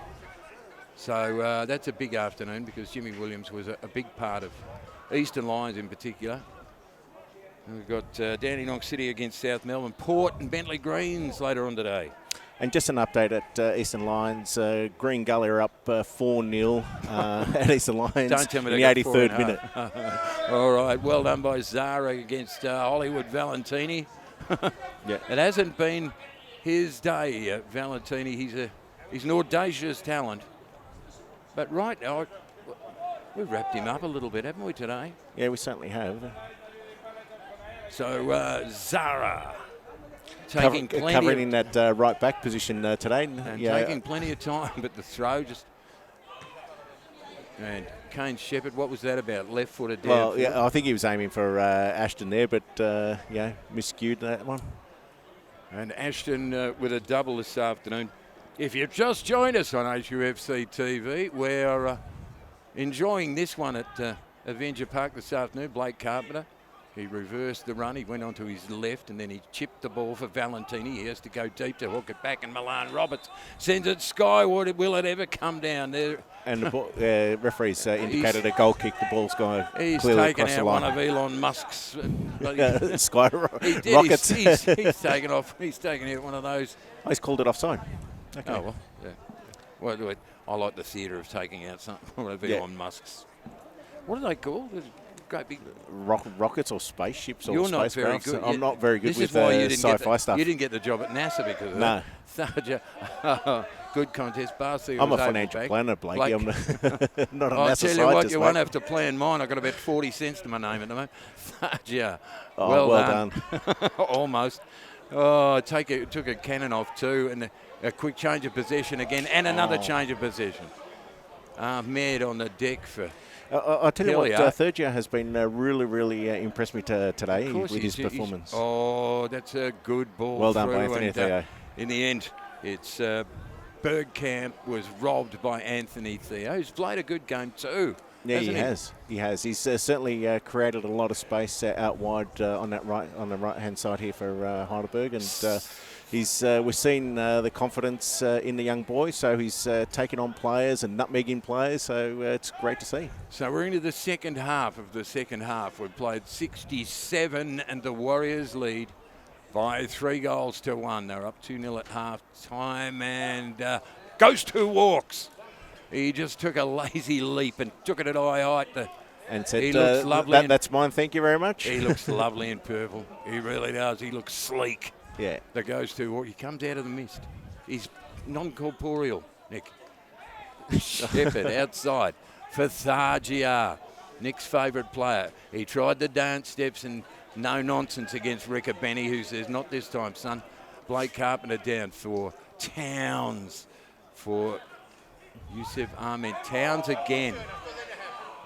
So that's a big afternoon because Jimmy Williams was a big part of Eastern Lions in particular. We've got Dandenong City against South Melbourne, Port and Bentley Greens later on today. And just an update at Eastern Lions. Green Gully are up 4-0 at Eastern Lions Don't tell me in the 83rd minute. All right, well done by Zara against Hollywood Valentini. Yeah. It hasn't been his day, Valentini. He's an audacious talent. But right now, we've wrapped him up a little bit, haven't we, today? Yeah, we certainly have. So Zara covering in that right back position today. And taking plenty of time, but the throw just... And Kane Shepherd, what was that about? Left-footed down? Well, yeah, I think he was aiming for Ashton there, but miscued that one. And Ashton with a double this afternoon. If you've just joined us on HUFC TV, we're enjoying this one at Avenger Park this afternoon. Blake Carpenter He reversed the run. He went onto his left, and then he chipped the ball for Valentini. He has to go deep to hook it back, and Milan Roberts sends it skyward. Will it ever come down there? And the referee's indicated a goal kick. The ball's going he's clearly taken across the out line. one of Elon Musk's sky rockets. He's taken off. He's taken out one of those. Oh, he's called it offside. Okay. Oh, well, yeah. Well, I like the theatre of taking out one of Elon Musk's. What are they called? Great big rockets or spaceships or You're not spacecrafts. very good. I'm not very good this with is why you didn't sci-fi stuff. You didn't get the job at NASA because of that. No. Good contest. Barcy I'm a financial planner, Blakey. I'm not a NASA scientist. I'll tell you what, you mate. won't have to plan mine. I've got about 40 cents to my name at the moment. Thargia. Oh, well done. Almost. Oh, took a cannon off too, and a quick change of possession again, and another change of possession. Ahmed on the deck for... I'll tell you what, Thargia has been really impressed me today with his performance. That's a good ball. Well done by Anthony Theo. In the end, it's Bergkamp was robbed by Anthony Theo, who's played a good game too. Yeah, he has. He's certainly created a lot of space out wide on the right hand side here for Heidelberg, and we've seen the confidence in the young boy. So he's taken on players and nutmegging players. So it's great to see. So we're into the second half of the second half. We've played 67, and the Warriors lead by 3-1. They're up 2-0 at half time, and goes 2 walks. He just took a lazy leap and took it at eye height. And said, he looks lovely. That's mine, thank you very much. He looks lovely in purple. He really does. He looks sleek. Yeah. The goes 2 walk. He comes out of the mist. He's non-corporeal, Nick. Shepherd outside for Thargia, Nick's favourite player. He tried the dance steps and no nonsense against Ricker Benny, who says, not this time, son. Blake Carpenter down for Towns, for Yusuf Ahmed. Towns again.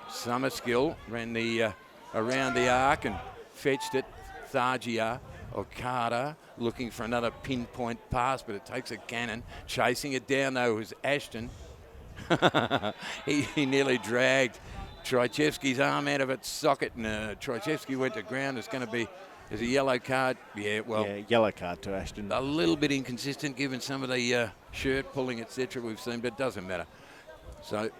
Summerskill ran the around the arc and fetched it. Thargia, Okada looking for another pinpoint pass, but it takes a cannon. Chasing it down, though, was Ashton. he nearly dragged Trojevski's arm out of its socket, and Trojevski went to ground. It's going to be a yellow card. Yeah, yellow card to Ashton. A little bit inconsistent given some of the shirt pulling, etc. we've seen, but it doesn't matter. So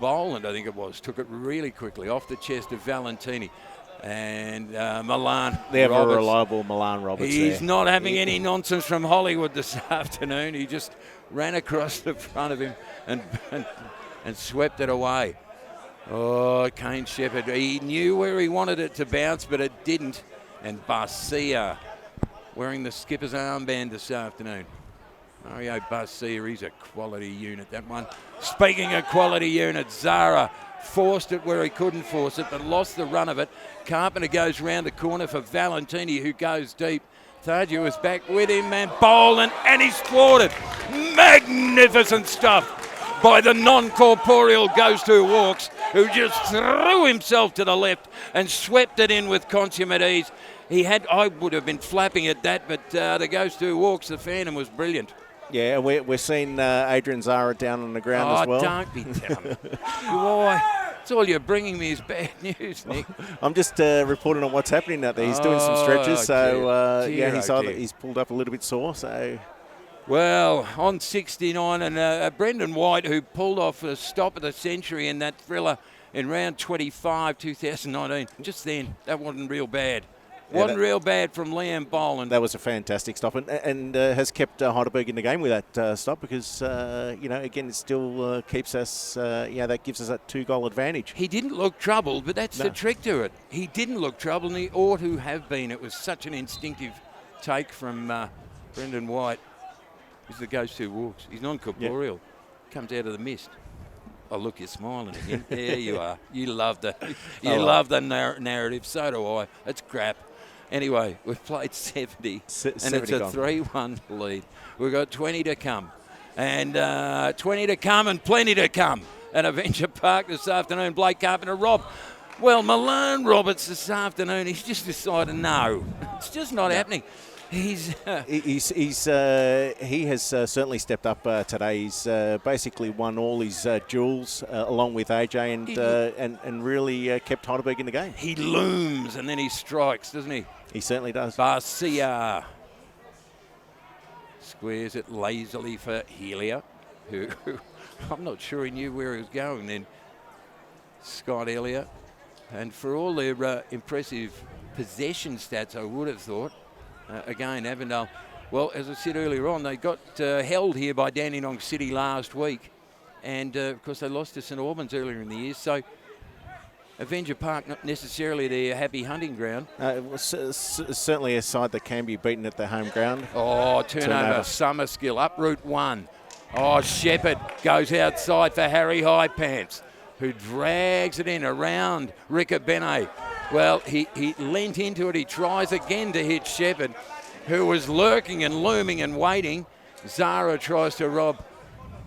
Boland, I think it was, took it really quickly off the chest of Valentini. And Milan They have Roberts, a reliable Milan Roberts. He's not having any nonsense from Hollywood this afternoon. He just ran across the front of him and swept it away. Oh, Kane Shepherd. He knew where he wanted it to bounce, but it didn't. And Barcia wearing the skipper's armband this afternoon. Mario Barcia, he's a quality unit, that one. Speaking of quality unit, Zara forced it where he couldn't force it, but lost the run of it. Carpenter goes round the corner for Valentini, who goes deep. Thargia was back with him, and Boland, and he's thwarted. Magnificent stuff by the non-corporeal goes 2 walks, who just threw himself to the left and swept it in with consummate ease. I would have been flapping at that, but the goes 2 walks, the Phantom was brilliant. Yeah, we're seeing Adrian Zara down on the ground as well. Oh, don't be telling me. Why? It's all you're bringing me is bad news, Nick. I'm just reporting on what's happening out there. He's doing some stretches, so dear. He's pulled up a little bit sore. So, well, on 69, and Brendan White, who pulled off a stop of the century in that thriller in round 25, 2019. Just then, that wasn't real bad. Wasn't real bad from Liam Boland. That was a fantastic stop, and has kept Heidelberg in the game with that stop because, again, it still keeps us, that gives us that 2-goal advantage. He didn't look troubled, but that's the trick to it. He didn't look troubled, and he ought to have been. It was such an instinctive take from Brendan White. He's the goes 2 walks. He's non-corporeal. Yep. Comes out of the mist. Oh, look, you're smiling again. There you are. You love the narrative. So do I. It's crap. Anyway, we've played 70, and it's a 3-1 lead. We've got 20 to come, and 20 to come and plenty to come at Avenger Park this afternoon. Blake Carpenter, Rob. Well, Milan Roberts this afternoon, he's just decided, no, it's just not happening. He has certainly stepped up today. He's basically won all his duels along with AJ and really kept Heidelberg in the game. He looms and then he strikes, doesn't he? He certainly does. Barcia squares it lazily for Helia, who I'm not sure he knew where he was going then. Scott Elliott. And for all their impressive possession stats, I would have thought, again, Avondale, well, as I said earlier on, they got held here by Dandenong City last week. And, of course, they lost to St Albans earlier in the year. So Avenger Park, not necessarily their happy hunting ground. Certainly a side that can be beaten at their home ground. Oh, turnover. Summer skill. Uproot one. Oh, Shepherd goes outside for Harry Highpants, who drags it in around Riccobene. Well, he leant into it. He tries again to hit Shepherd, who was lurking and looming and waiting. Zara tries to rob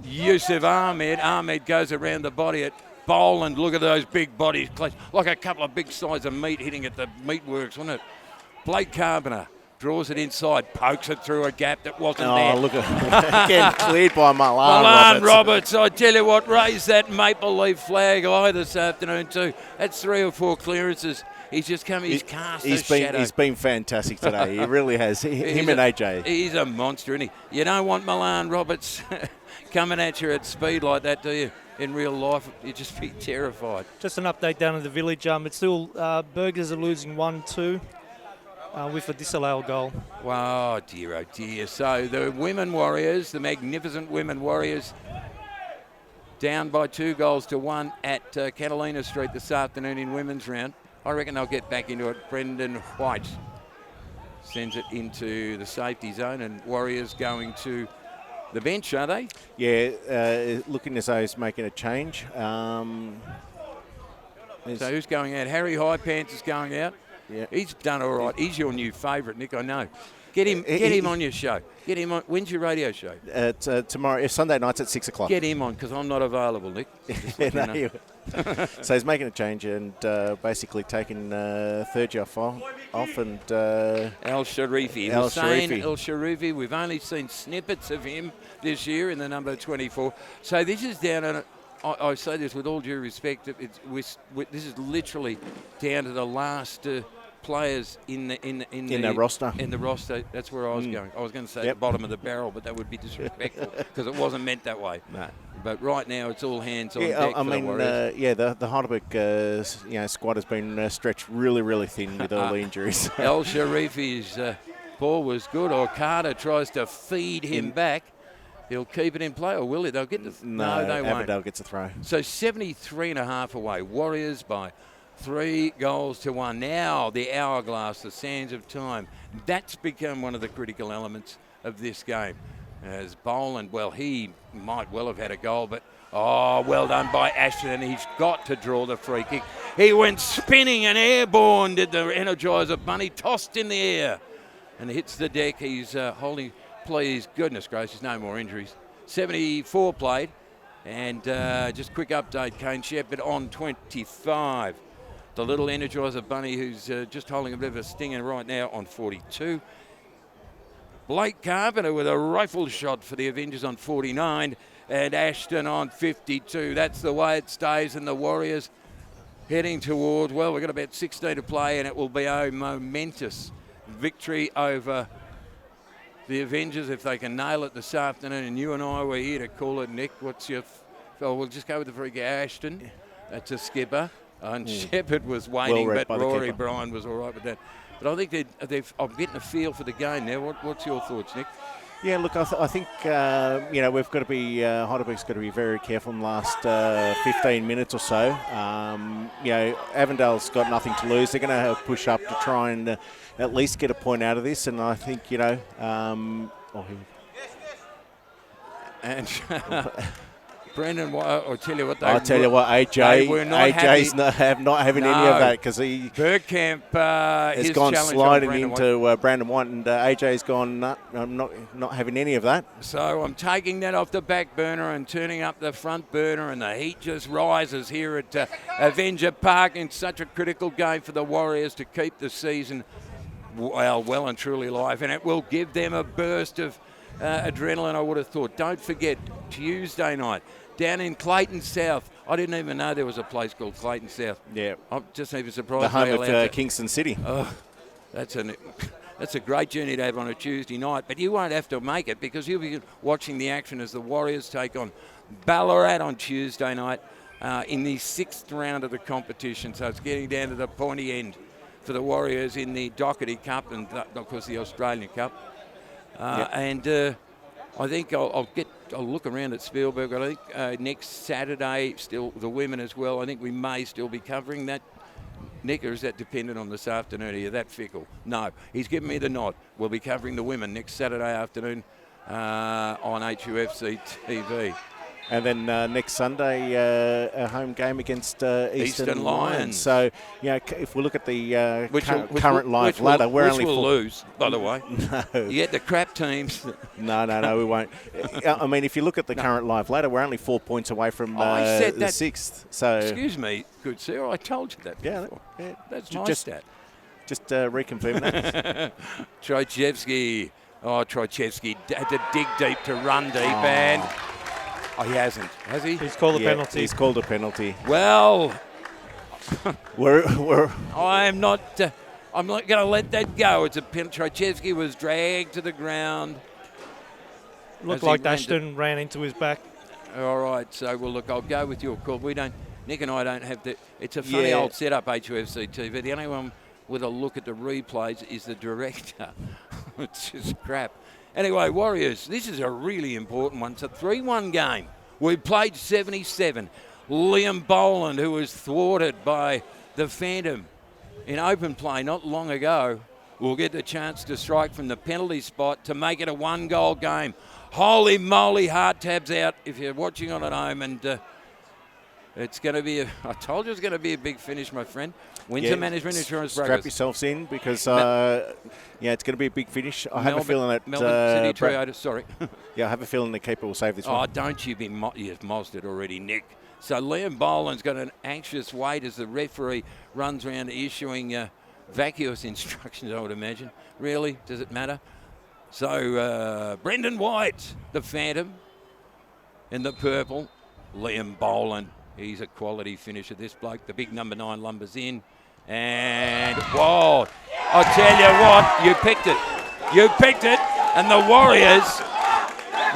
Yusuf Ahmed. Ahmed goes around the body at Boland. Look at those big bodies, like a couple of big sides of meat hitting at the meatworks, wasn't it? Blake Carpenter draws it inside, pokes it through a gap that wasn't there. Oh, look at again cleared by Milan Roberts. I tell you what, raised that maple leaf flag high this afternoon too. That's 3 or 4 clearances. He's just come. He's cast a shadow. He's been fantastic today. He really has. Him and AJ. He's a monster, isn't he? You don't want Milan Roberts coming at you at speed like that, do you? In real life, you'd just be terrified. Just an update down in the village. It's still Burgers are losing 1-2 with a disallowed goal. Wow, dear, oh dear. So the women Warriors, the magnificent women Warriors, down by 2-1 at Catalina Street this afternoon in women's round. I reckon they'll get back into it. Brendan White sends it into the safety zone, and Warriors going to the bench, are they? Yeah, looking as though he's making a change. So who's going out? Harry Highpants is going out. Yeah. He's done all right. He's your new favourite, Nick, I know. Get him on your show. Get him on. When's your radio show? Tomorrow, Sunday nights at 6 o'clock. Get him on, because I'm not available, Nick. So he's making a change and basically taking Third off and Al Sharifi. El Sharifi. We've only seen snippets of him this year in the number 24. So this is down on. I say this with all due respect. This is literally down to the last players in the roster. In the roster, that's where I was going. I was going to say the bottom of the barrel, but that would be disrespectful because it wasn't meant that way. No. But right now, it's all hands on deck. I mean, the Heidelberg squad has been stretched really, really thin with all the injuries. El Sharifi's ball was good. Or Carter tries to feed him back. He'll keep it in play, or will he? They'll get the no, they won't. Avondale gets a throw. So 73.5 away. Warriors by 3-1. Now the hourglass, the sands of time. That's become one of the critical elements of this game. As Boland, well, he might well have had a goal, but well done by Ashton, and he's got to draw the free kick. He went spinning and airborne, did the Energizer Bunny, tossed in the air and hits the deck. He's holding, please, goodness gracious, no more injuries. 74 played, and just quick update, Kane Shepherd on 25. The little Energizer Bunny, who's just holding a bit of a stinger right now, on 42. Blake Carpenter with a rifle shot for the Avengers on 49, and Ashton on 52. That's the way it stays, and the Warriors heading toward, well, we've got about 16 to play, and it will be a momentous victory over the Avengers if they can nail it this afternoon. And you and I were here to call it, Nick. What's your... we'll just go with the free kick. Ashton, that's a skipper. And Shepherd was waiting, but Rory Bryan was all right with that. But I think I'm getting a feel for the game now. What's your thoughts, Nick? Yeah, look, I think, we've got to be, Heidelberg's got to be very careful in the last 15 minutes or so. Avondale's got nothing to lose. They're going to push up to try and at least get a point out of this. And I think, Brendan, I'll tell you what, AJ's not having any of that because he Bergkamp has gone sliding into Brandon White, and AJ's gone, I'm not having any of that. So I'm taking that off the back burner and turning up the front burner, and the heat just rises here at Avenger Park in such a critical game for the Warriors to keep the season well and truly live, and it will give them a burst of adrenaline, I would have thought. Don't forget, Tuesday night, down in Clayton South. I didn't even know there was a place called Clayton South. Yeah. I'm just even surprised. The home of Kingston City. Oh, that's a great journey to have on a Tuesday night, but you won't have to make it because you'll be watching the action as the Warriors take on Ballarat on Tuesday night in the 6th round of the competition. So it's getting down to the pointy end for the Warriors in the Doherty Cup and, of course, the Australian Cup. And I think I'll look around at Spielberg. I think next Saturday, still the women as well. I think we may still be covering that. Nick, or is that dependent on this afternoon? Are you that fickle? No, he's given me the nod. We'll be covering the women next Saturday afternoon on HUFC TV. And then next Sunday, a home game against Eastern Lions. So, if we look at the current live ladder, we're only will lose, by the way. No. You get the crap teams. No, we won't. I mean, if you look at the current live ladder, we're only 4 points away from the 6th. So, excuse me, good sir, I told you that before. Yeah, that's my stat. Just reconfirm that. Trojevski. Oh, Trojevski had to dig deep to run deep, and... Oh, he hasn't, has he? He's called a penalty. He's called a penalty. Well, we're I'm not going to let that go. It's a penalty. Trojevski was dragged to the ground. Looked like Ashton ran into his back. All right, so well, look, I'll go with your call. Nick and I don't have the. It's a funny old setup, HUFC TV. The only one with a look at the replays is the director. It's just crap. Anyway, Warriors, this is a really important one. It's a 3-1 game. We played 77. Liam Boland, who was thwarted by the Phantom in open play not long ago, will get the chance to strike from the penalty spot to make it a 1-goal game. Holy moly, hard tabs out if you're watching on at home. And it's going to be, I told you it's going to be a big finish, my friend. Windsor Management Insurance Brokers. Strap yourselves in because, it's going to be a big finish. I have a feeling that... Melbourne City Toyota, sorry. I have a feeling the keeper will save this one. Oh, don't you be... You've mozzed it already, Nick. So Liam Boland's got an anxious wait as the referee runs around issuing vacuous instructions, I would imagine. Really? Does it matter? So Brendan White, the Phantom, in the purple. Liam Boland. He's a quality finisher, this bloke. The big number 9 lumbers in. And, whoa, I'll tell you what, you picked it. You picked it, and the Warriors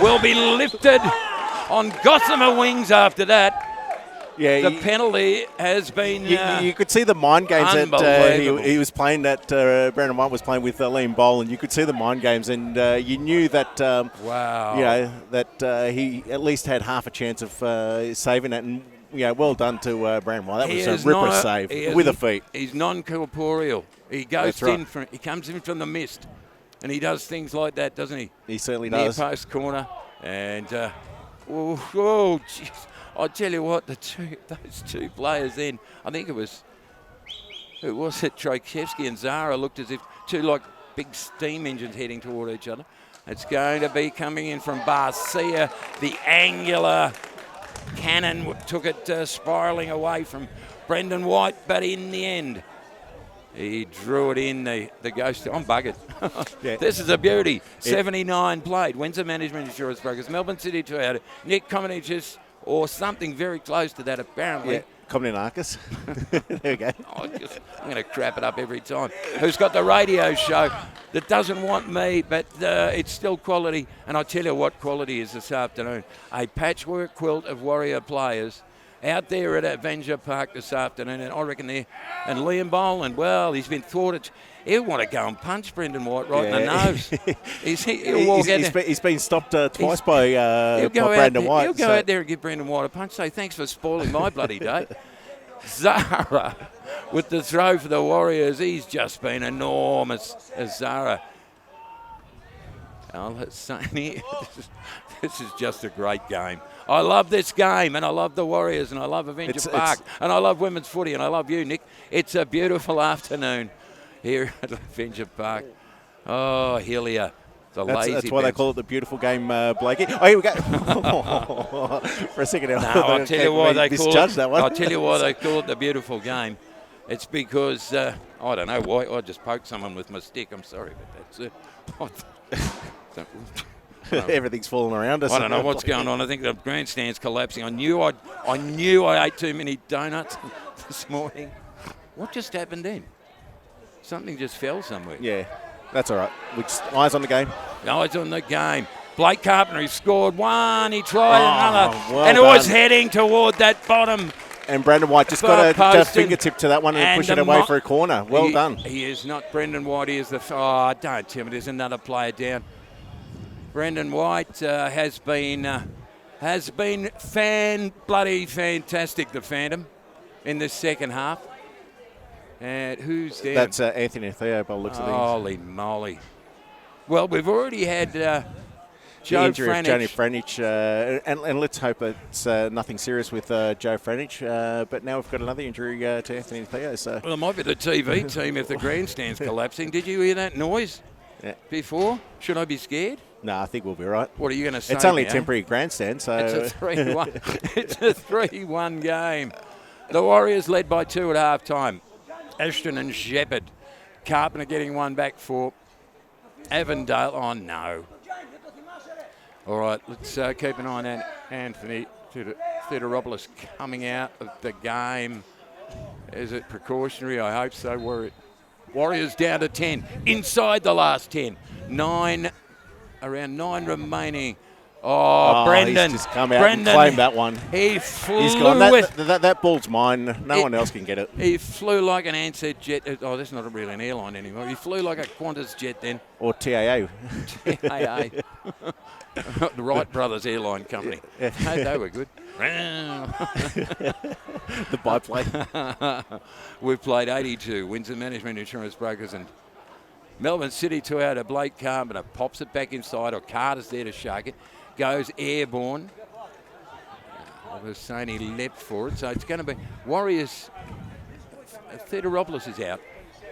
will be lifted on gossamer wings after that. Yeah, the penalty has been you could see the mind games that he was playing, that Brandon White was playing with Liam Boland. You could see the mind games, and you knew that, that he at least had half a chance of saving it. And, well done to Brandon White. That was a ripper save with a feet. He's non-corporeal. He goes he comes in from the mist, and he does things like that, doesn't he? He certainly does. Near post corner, and jeez. I'll tell you what, those two players then, I think it was Trojevski and Zara looked as if two like big steam engines heading toward each other. It's going to be coming in from Barcia. The angular cannon took it spiralling away from Brendan White, but in the end, he drew it in, the ghost. I'm buggered. This is a beauty. 79 played. Windsor Management Insurance Brokers, Melbourne City Toyota, Nick Cominichis, or something very close to that, apparently. Yeah, Cominichis. There we go. I'm going to crap it up every time. Who's got the radio show that doesn't want me, but it's still quality. And I tell you what quality is this afternoon. A patchwork quilt of Warrior players out there at Avenger Park this afternoon, and I reckon there. And Liam Boland, well, he's been thwarted. He'll want to go and punch Brendan White right in the nose. He'll walk out there. He's been stopped twice by Brendan White. He'll go out there and give Brendan White a punch. Say, thanks for spoiling my bloody day. Zara with the throw for the Warriors. He's just been enormous as Zara. This is just a great game. I love this game, and I love the Warriors, and I love Avenger Park, and I love women's footy, and I love you, Nick. It's a beautiful afternoon here at Avenger Park. Oh, Hillier. That's why they call it the beautiful game, Blakey. Oh, here we go. For a second. No, I'll tell you why they call it the beautiful game. It's because, I don't know why, I just poked someone with my stick. I'm sorry, but that's it. Everything's falling around us. I don't know what's going on. I think the grandstand's collapsing. I knew I ate too many donuts this morning. What just happened then? Something just fell somewhere. Yeah, that's all right. Eyes on the game. Eyes on the game. Blake Carpenter, he scored one. He tried another. Well and it done. was heading toward that bottom. And Brandon White just got a fingertip to that one and push it away for a corner. Well done. He is not Brendan White. He is the... Oh, don't tell me there's another player down. Brendan White has been bloody fantastic, the Phantom, in the second half. And who's there? That's Anthony Theo by the looks of things. Holy moly. Well, we've already had Joe injury Franich. of Johnny Franich, and let's hope it's nothing serious with Joe Franich. But now we've got another injury to Anthony Theo. So. Well, it might be the TV team if the grandstand's collapsing. Did you hear that noise before? Should I be scared? No, I think we'll be right. What are you going to say? It's only now? a temporary grandstand, so it's a 3-1. It's a 3-1 game. The Warriors led by 2 at half time. Ashton and Shepherd. Carpenter getting one back for Avondale. Oh, no. All right, let's keep an eye on Anthony Theodoropoulos coming out of the game. Is it precautionary? I hope so. Warriors down to 10. Inside the last 10. Around 9 remaining. Oh, Brendan. He's just come out and claimed that one. He flew. He's gone. That ball's mine. No one else can get it. He flew like an Ansett jet. Oh, that's not really an airline anymore. He flew like a Qantas jet then. Or TAA. TAA. The Wright Brothers Airline Company. Yeah. Hey, they were good. The biplane. We've played 82. Windsor Management Insurance Brokers and Melbourne City 2 out of Blake Carpenter. Pops it back inside, or Carter's there to shake it. Goes airborne. I was saying he leapt for it, so it's going to be Warriors. Theodoropoulos is out.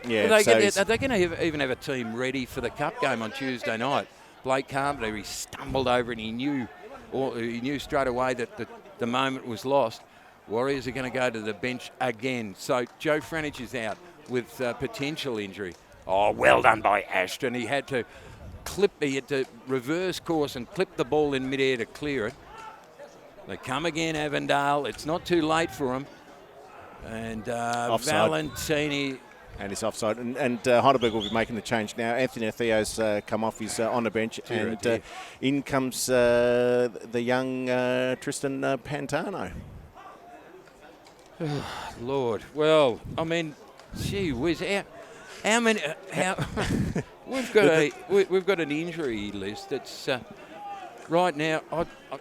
Yeah, are they going to even have a team ready for the cup game on Tuesday night? Blake Carpenter, he stumbled over and he knew straight away that the moment was lost. Warriors are going to go to the bench again. So Joe Franich is out with potential injury. Oh, well done by Ashton. He had to reverse course and clip the ball in midair to clear it. They come again, Avondale. It's not too late for him. And Valentini. And he's offside. And Heidelberg will be making the change now. Anthony Theo's come off. He's on the bench. And in comes the young Tristan Pantano. Lord. Well, I mean, gee whiz. How many? We've got an injury list that's right now.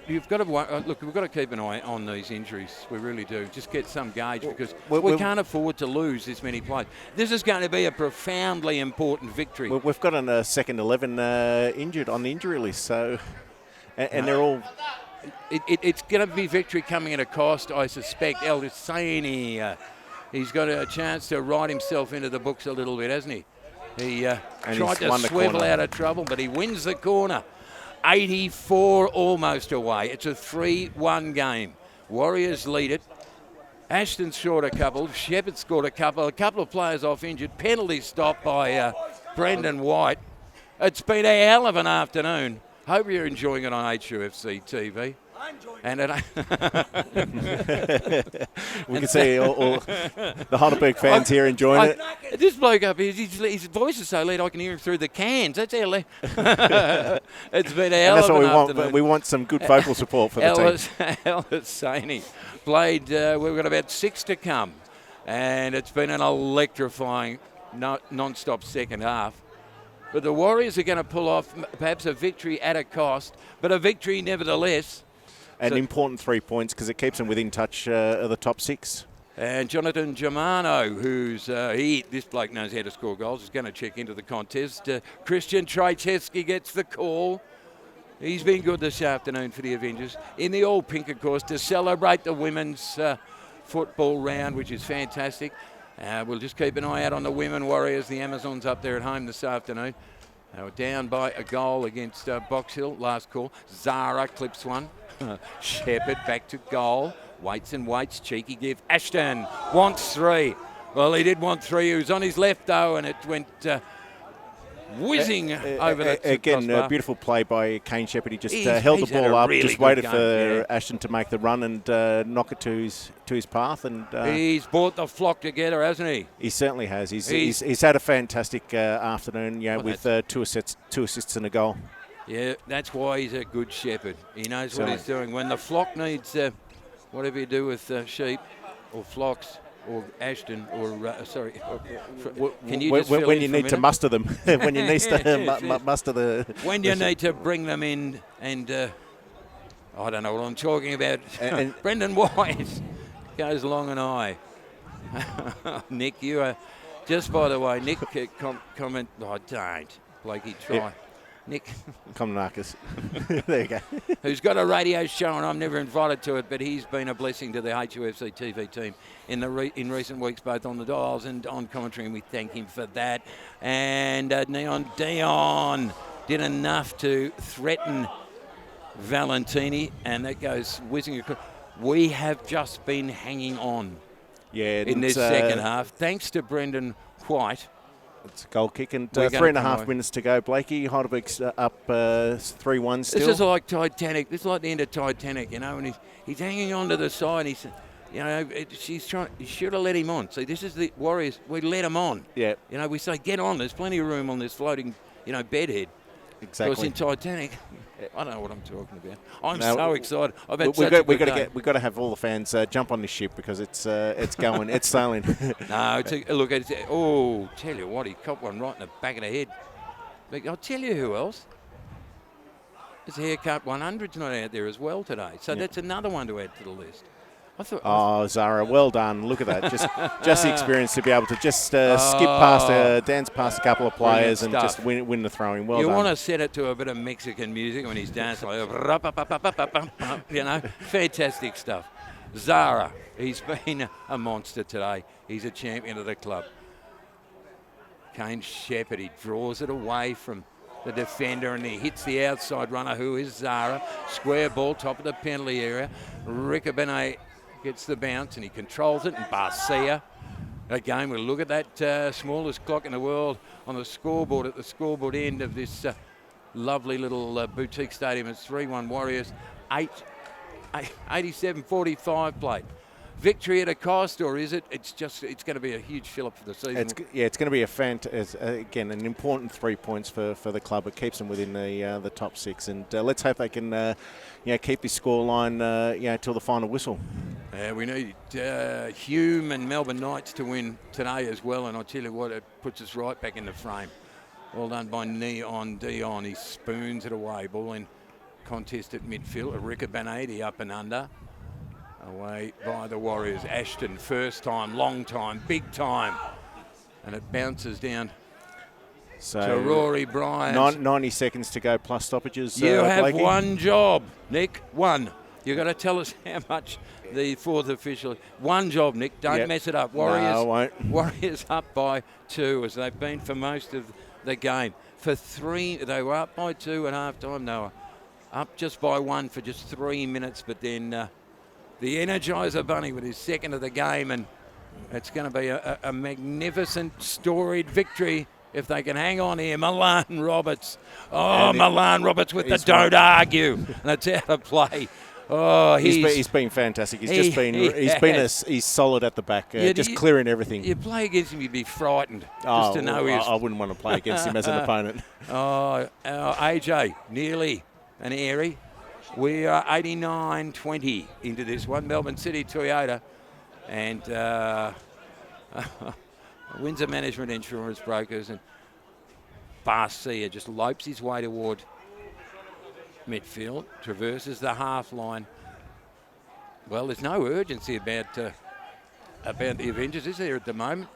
You've got to look. We've got to keep an eye on these injuries. We really do. Just get some gauge because we can't afford to lose this many players. This is going to be a profoundly important victory. We've got a second 11 injured on the injury list. So, and they're all. It's going to be victory coming at a cost, I suspect. El Husseini. He's got a chance to write himself into the books a little bit, hasn't he? He tried to swivel out of trouble, but he wins the corner. 84 almost away. It's a 3-1 game. Warriors lead it. Ashton scored a couple. Shepherd scored a couple of players off injured. Penalty stopped by Brendan White. It's been a hell of an afternoon. Hope you're enjoying it on HUFC TV. And we can see all the Heidelberg fans here enjoying it. This bloke up here, his voice is so loud I can hear him through the cans. That's how loud. It's been a hell of an afternoon. But we want some good vocal support for the team. El Husseini played. We've got about 6 to come, and it's been an electrifying, non-stop second half. But the Warriors are going to pull off perhaps a victory at a cost, but a victory nevertheless. An important 3 points because it keeps them within touch of the top 6. And Jonathan Germano, who's this bloke knows how to score goals, is going to check into the contest. Christian Trajewski gets the call. He's been good this afternoon for the Avengers. In the all pink, of course, to celebrate the women's football round, which is fantastic. We'll just keep an eye out on the women Warriors, the Amazons up there at home this afternoon. They were down by a goal against Box Hill, last call. Zara clips one. Shepherd back to goal. Waits and waits. Cheeky give. Ashton wants 3. Well, he did want 3. He was on his left, though, and it went whizzing over that again, crossbar. beautiful play by Kane Shepherd. He just held the ball up, really just waited for Ashton to make the run and knock it to his path. And he's brought the flock together, hasn't he? He certainly has. He's had a fantastic afternoon, with 2 assists and a goal. Yeah, that's why he's a good shepherd. He knows what he's doing. When the flock needs whatever you do with sheep or flocks, or Ashton, or can you just when you need to muster them, when you need to muster the. When you need to bring them in, and I don't know what I'm talking about. And Brendan Wise goes long and high. Nick, you are just by the way. Nick, comment. Oh, don't, Blakey, try. Yep. Nick. Marcus. There you go. Who's got a radio show, and I'm never invited to it, but he's been a blessing to the HUFC TV team in recent weeks, both on the dials and on commentary, and we thank him for that. And Neon Dion did enough to threaten Valentini, and that goes whizzing across. We have just been hanging on in this second half, thanks to Brendan White. It's a goal kick, and 3.5 minutes to go. Blakey, Heidelberg's up 3-1 still. This is like Titanic. This is like the end of Titanic, and he's hanging on to the side. He's, she's trying. You should have let him on. See, this is the Warriors. We let him on. Yeah. We say get on. There's plenty of room on this floating, bedhead. Exactly. Because in Titanic, I don't know what I'm talking about. I'm so excited. We've got to have all the fans jump on this ship because it's going, it's sailing. No, tell you what, he caught one right in the back of the head. But I'll tell you who else. His haircut 100's not out there as well today, so that's another one to add to the list. Zara, well done. Look at that. Just the experience to be able to just skip past, dance past a couple of players and just win the throwing. Well done. You want to set it to a bit of Mexican music when he's dancing, fantastic stuff. Zara, he's been a monster today. He's a champion of the club. Kane Shepherd, he draws it away from the defender and he hits the outside runner, who is Zara. Square ball, top of the penalty area. Rickabenet gets the bounce and he controls it, and Barcia. Again, we'll look at that smallest clock in the world on the scoreboard at the scoreboard end of this lovely little boutique stadium. It's 3-1 Warriors, 87-45 played. Victory at a cost, or is it? It's going to be a huge fill-up for the season. It's going to be again an important 3 points for the club. It keeps them within the top 6, and let's hope they can keep this scoreline till the final whistle. We need Hume and Melbourne Knights to win today as well, and I'll tell you what, it puts us right back in the frame. Well done by Neon Dion. He spoons it away. Ball in contest at midfield. Ricca Banady up and under. Away by the Warriors. Ashton, first time, long time, big time. And it bounces down to Rory Bryant. 90 seconds to go plus stoppages. You have Blakey. one job, Nick. One. You've got to tell us how much the fourth official. One job, Nick. Don't mess it up. Warriors, no, I won't. Warriors up by 2, as they've been for most of the game. For 3, they were up by 2 at half time. They were up just by 1 for just 3 minutes, but then the Energizer Bunny with his second of the game, and it's going to be a magnificent, storied victory if they can hang on here. Milan Roberts. Milan Roberts with the don't argue. And it's out of play. Oh, he's been fantastic. He's solid at the back, just clearing everything. You play against him, you'd be frightened. I wouldn't want to play against him as an opponent. AJ, nearly an airy. We are 89-20 into this one. Melbourne City Toyota and Windsor Management Insurance Brokers, and Barcia just lopes his way toward midfield, traverses the half line. Well, there's no urgency about the Avengers, is there, at the moment?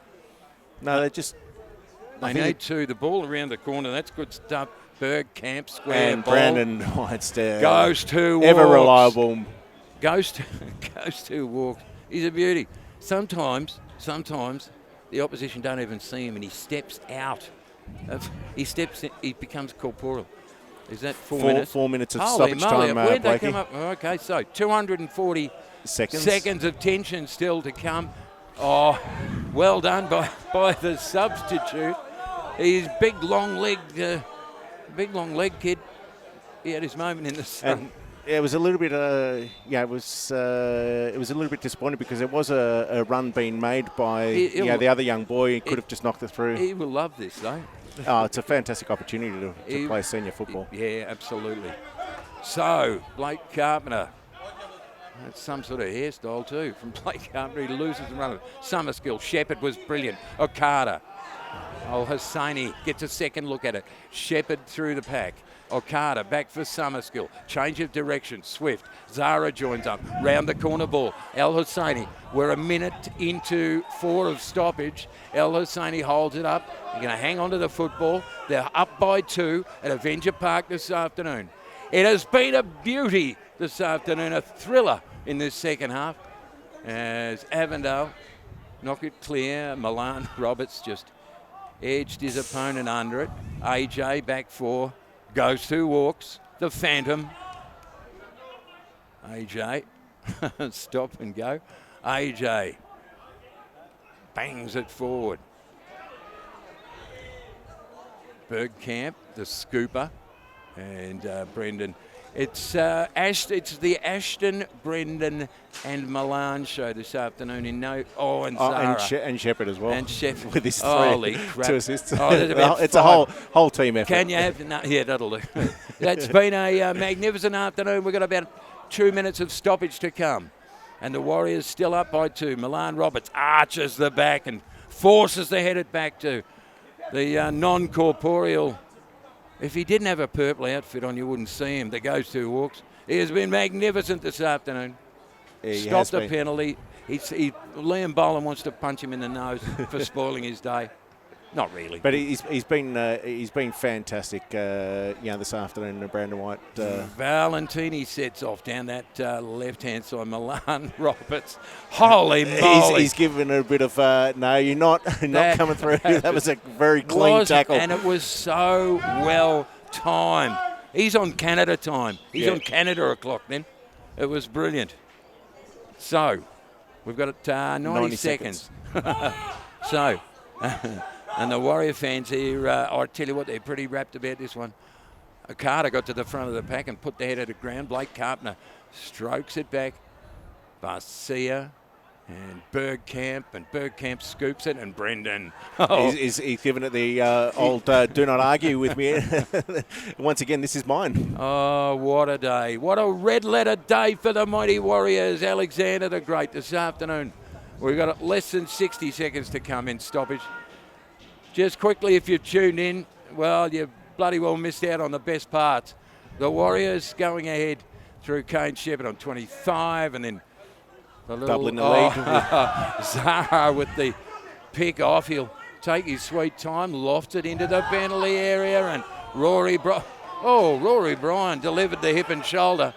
No, they need to. The ball around the corner, that's good stuff. Bergkamp, square and ball. Brandon White's goes to ever walks. reliable. Goes to walks. He's a beauty. Sometimes the opposition don't even see him, and he steps out. He becomes corporeal. Is that 4 minutes? 4 minutes of stoppage time, Where'd they Blakey? come up? Okay, so 240 seconds of tension still to come. Oh, Well done by the substitute. He's big long leg kid. He had his moment in the sun. And it was a little bit, it was a little bit disappointing because there was a run being made by the other young boy. He could have just knocked it through. He will love this, though. Oh, it's a fantastic opportunity to play senior football. Yeah, absolutely. So, Blake Carpenter. That's some sort of hairstyle too from Blake Carpenter. He loses the run. Summerskill. Shepherd was brilliant. Okada. Hosseini gets a second look at it. Shepherd through the pack. Okada back for Summerskill. Change of direction. Swift. Zara joins up. Round the corner ball. El Hosseini. We're a minute into 4 of stoppage. El Hosseini holds it up. They're going to hang on to the football. They're up by 2 at Avenger Park this afternoon. It has been a beauty this afternoon, a thriller in this second half as Avondale knock it clear. Milan Roberts just edged his opponent under it. AJ back 4, goes 2 walks, the Phantom. AJ, stop and go. AJ bangs it forward. Bergkamp, the scooper, and Brendan. It's the Ashton, Brendan, and Milan show this afternoon in and Zara. And Shepherd as well. And Shepherd with his holy 2 assists. It's a whole team effort. Can you have? No, yeah, that'll do. That's been a magnificent afternoon. We've got about 2 minutes of stoppage to come, and the Warriors still up by 2. Milan Roberts arches the back and forces the headed back to the non-corporeal. If he didn't have a purple outfit on, you wouldn't see him. That goes 2 walks. He has been magnificent this afternoon. Stopped the penalty. Liam Boland wants to punch him in the nose for spoiling his day. Not really. But he's been fantastic, this afternoon. Brandon White. Valentini sets off down that left-hand side. Milan Roberts. Holy moly! He's given a bit of no. You're not coming through. That was a very clean tackle, and it was so well timed. He's on Canada time. He's on Canada o'clock. Then it was brilliant. So we've got 90 seconds. So. And the Warrior fans here, I tell you what, they're pretty rapt about this one. Okada got to the front of the pack and put the head at the ground. Blake Carpenter strokes it back. Barcia and Bergkamp scoops it, and Brendan. Oh. He's given it the old do not argue with me. Once again, this is mine. Oh, what a day. What a red-letter day for the mighty Warriors. Alexander the Great this afternoon. We've got less than 60 seconds to come in stoppage. Just quickly, if you've tuned in, well, you bloody well missed out on the best parts. The Warriors going ahead through Kane Shepherd on 25, and then the little doubling the lead. Zara with the pick off. He'll take his sweet time, loft it into the penalty area, and Rory Bryan delivered the hip and shoulder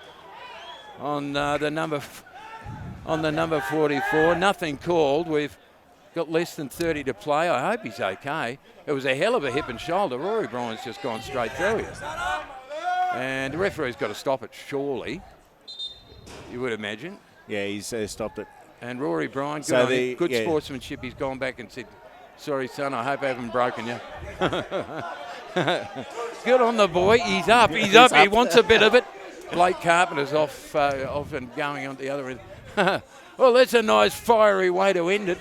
on the number 44. Nothing called. We've got less than 30 to play. I hope he's okay. It was a hell of a hip and shoulder. Rory Bryan's just gone straight through it. And the referee's got to stop it, surely, you would imagine. Yeah, he's stopped it. And Rory Bryan, good sportsmanship. He's gone back and said, sorry, son, I hope I haven't broken you. Good on the boy. He's up. He's up. He wants a bit of it. Blake Carpenter's off and going on the other end. Well, that's a nice fiery way to end it.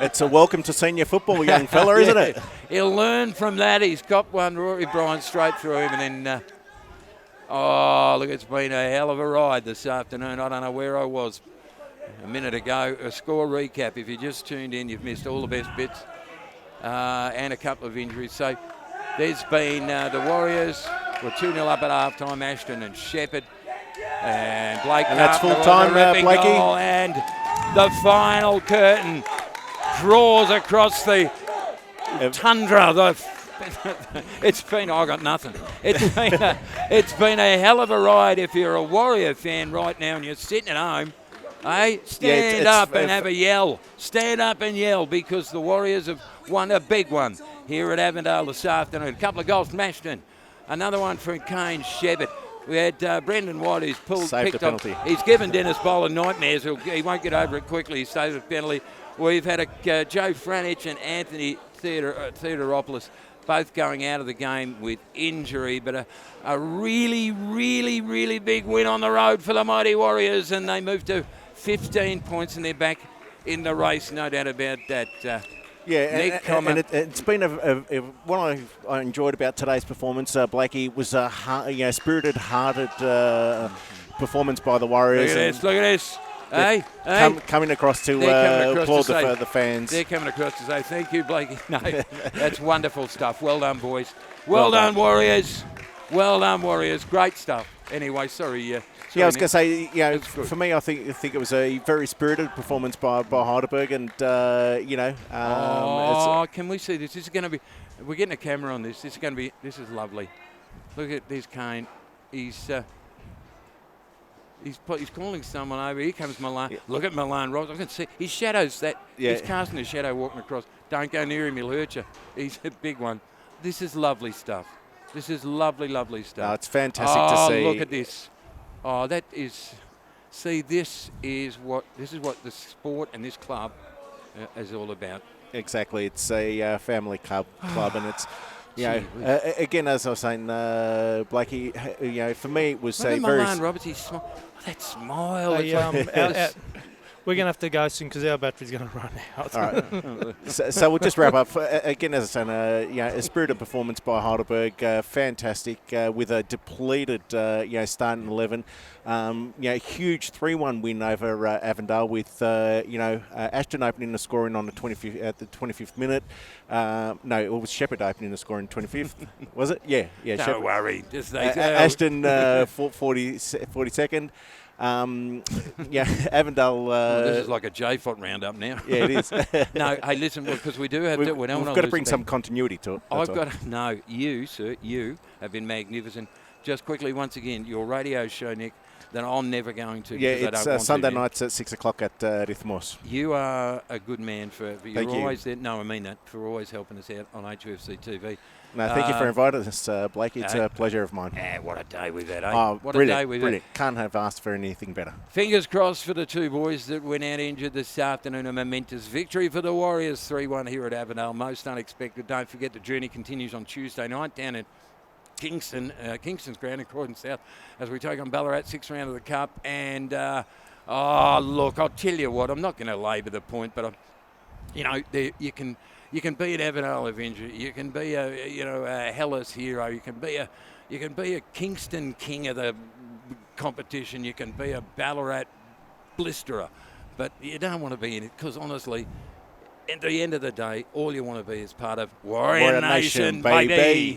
It's a welcome to senior football, young fella, isn't it? He'll learn from that. He's got one, Rory Bryan, straight through him. And then, look, it's been a hell of a ride this afternoon. I don't know where I was a minute ago. A score recap. If you just tuned in, you've missed all the best bits and a couple of injuries. So there's been the Warriors were 2-0 up at halftime. Ashton and Shepherd. And Blake and that's full time, Blakey. Goal, and the final curtain draws across the tundra. It's been, I got nothing. It's been a hell of a ride. If you're a Warrior fan right now and you're sitting at home, stand up and have a yell. Stand up and yell, because the Warriors have won a big one here at Avondale this afternoon. A couple of goals from Ashton. Another one from Kane Shepherd. We had Brendan White, who's picked up. He's given Dennis Bowler nightmares. He won't get over it quickly. He saves a penalty. We've had Joe Franich and Anthony Theodoropoulos both going out of the game with injury, but a really, really, really big win on the road for the Mighty Warriors, and they move to 15 points, and they're back in the race, no doubt about that. Yeah, and it's been what I enjoyed about today's performance, Blakey, was a spirited, hearted performance by the Warriors. Look at this. Hey, coming across to applaud the fans. They're coming across to say thank you, Blakey. No, that's wonderful stuff. Well done, boys. Well done, Warriors. Well done, Warriors. Great stuff. Anyway, sorry. I was going to say, for me, I think it was a very spirited performance by Heidelberg, and can we see this? This is going to be. We're getting a camera on this. This is lovely. Look at this, Kane. He's calling someone over. Here comes Milan. Yeah. Look at Milan Ross. I can see his shadows. He's casting a shadow walking across. Don't go near him. He'll hurt you. He's a big one. This is lovely stuff. This is lovely, lovely stuff. No, it's fantastic to see. Look at this. Oh, that is. See, this is what the sport and this club is all about. Exactly. It's a family club, and it's. Again, as I was saying, Blakey, for me it was a very. Milan Roberts, that smile. We're going to have to go soon because our battery's going to run out. All right. so we'll just wrap up. Again, as I said, a spirited performance by Heidelberg, fantastic, with a depleted, starting 11. Huge 3-1 win over Avondale with, Ashton opening the scoring on the 25th at the 25th minute. No, it was Shepherd opening the scoring 25th. Was it? Yeah. Don't worry. Ashton 42nd. Avondale. This is like a JFOT roundup now. Yeah, it is. No, hey, listen, because we do have we've got to bring some continuity to it. You, sir, you have been magnificent. Just quickly, once again, your radio show, Nick, that I'm never going to. Yeah, it's Sunday nights at 6 o'clock at Rithmos. You are a good man for you're always you. there. No, I mean that, for always helping us out on HUFC TV. No, thank you for inviting us, Blake. It's a pleasure of mine. What a day we've had, eh? Oh, what brilliant, a day we've brilliant. Can't have asked for anything better. Fingers crossed for the two boys that went out injured this afternoon. A momentous victory for the Warriors, 3-1 here at Avondale. Most unexpected. Don't forget the journey continues on Tuesday night down at Kingston's ground in Croydon South as we take on Ballarat, 6th round of the Cup. And, look, I'll tell you what, I'm not going to labour the point, but, you can be an Avondale Avenger, you can be a Hellas hero, you can be a Kingston king of the competition, you can be a Ballarat blisterer, but you don't want to be in it because honestly, at the end of the day, all you want to be is part of Warrior Nation, baby.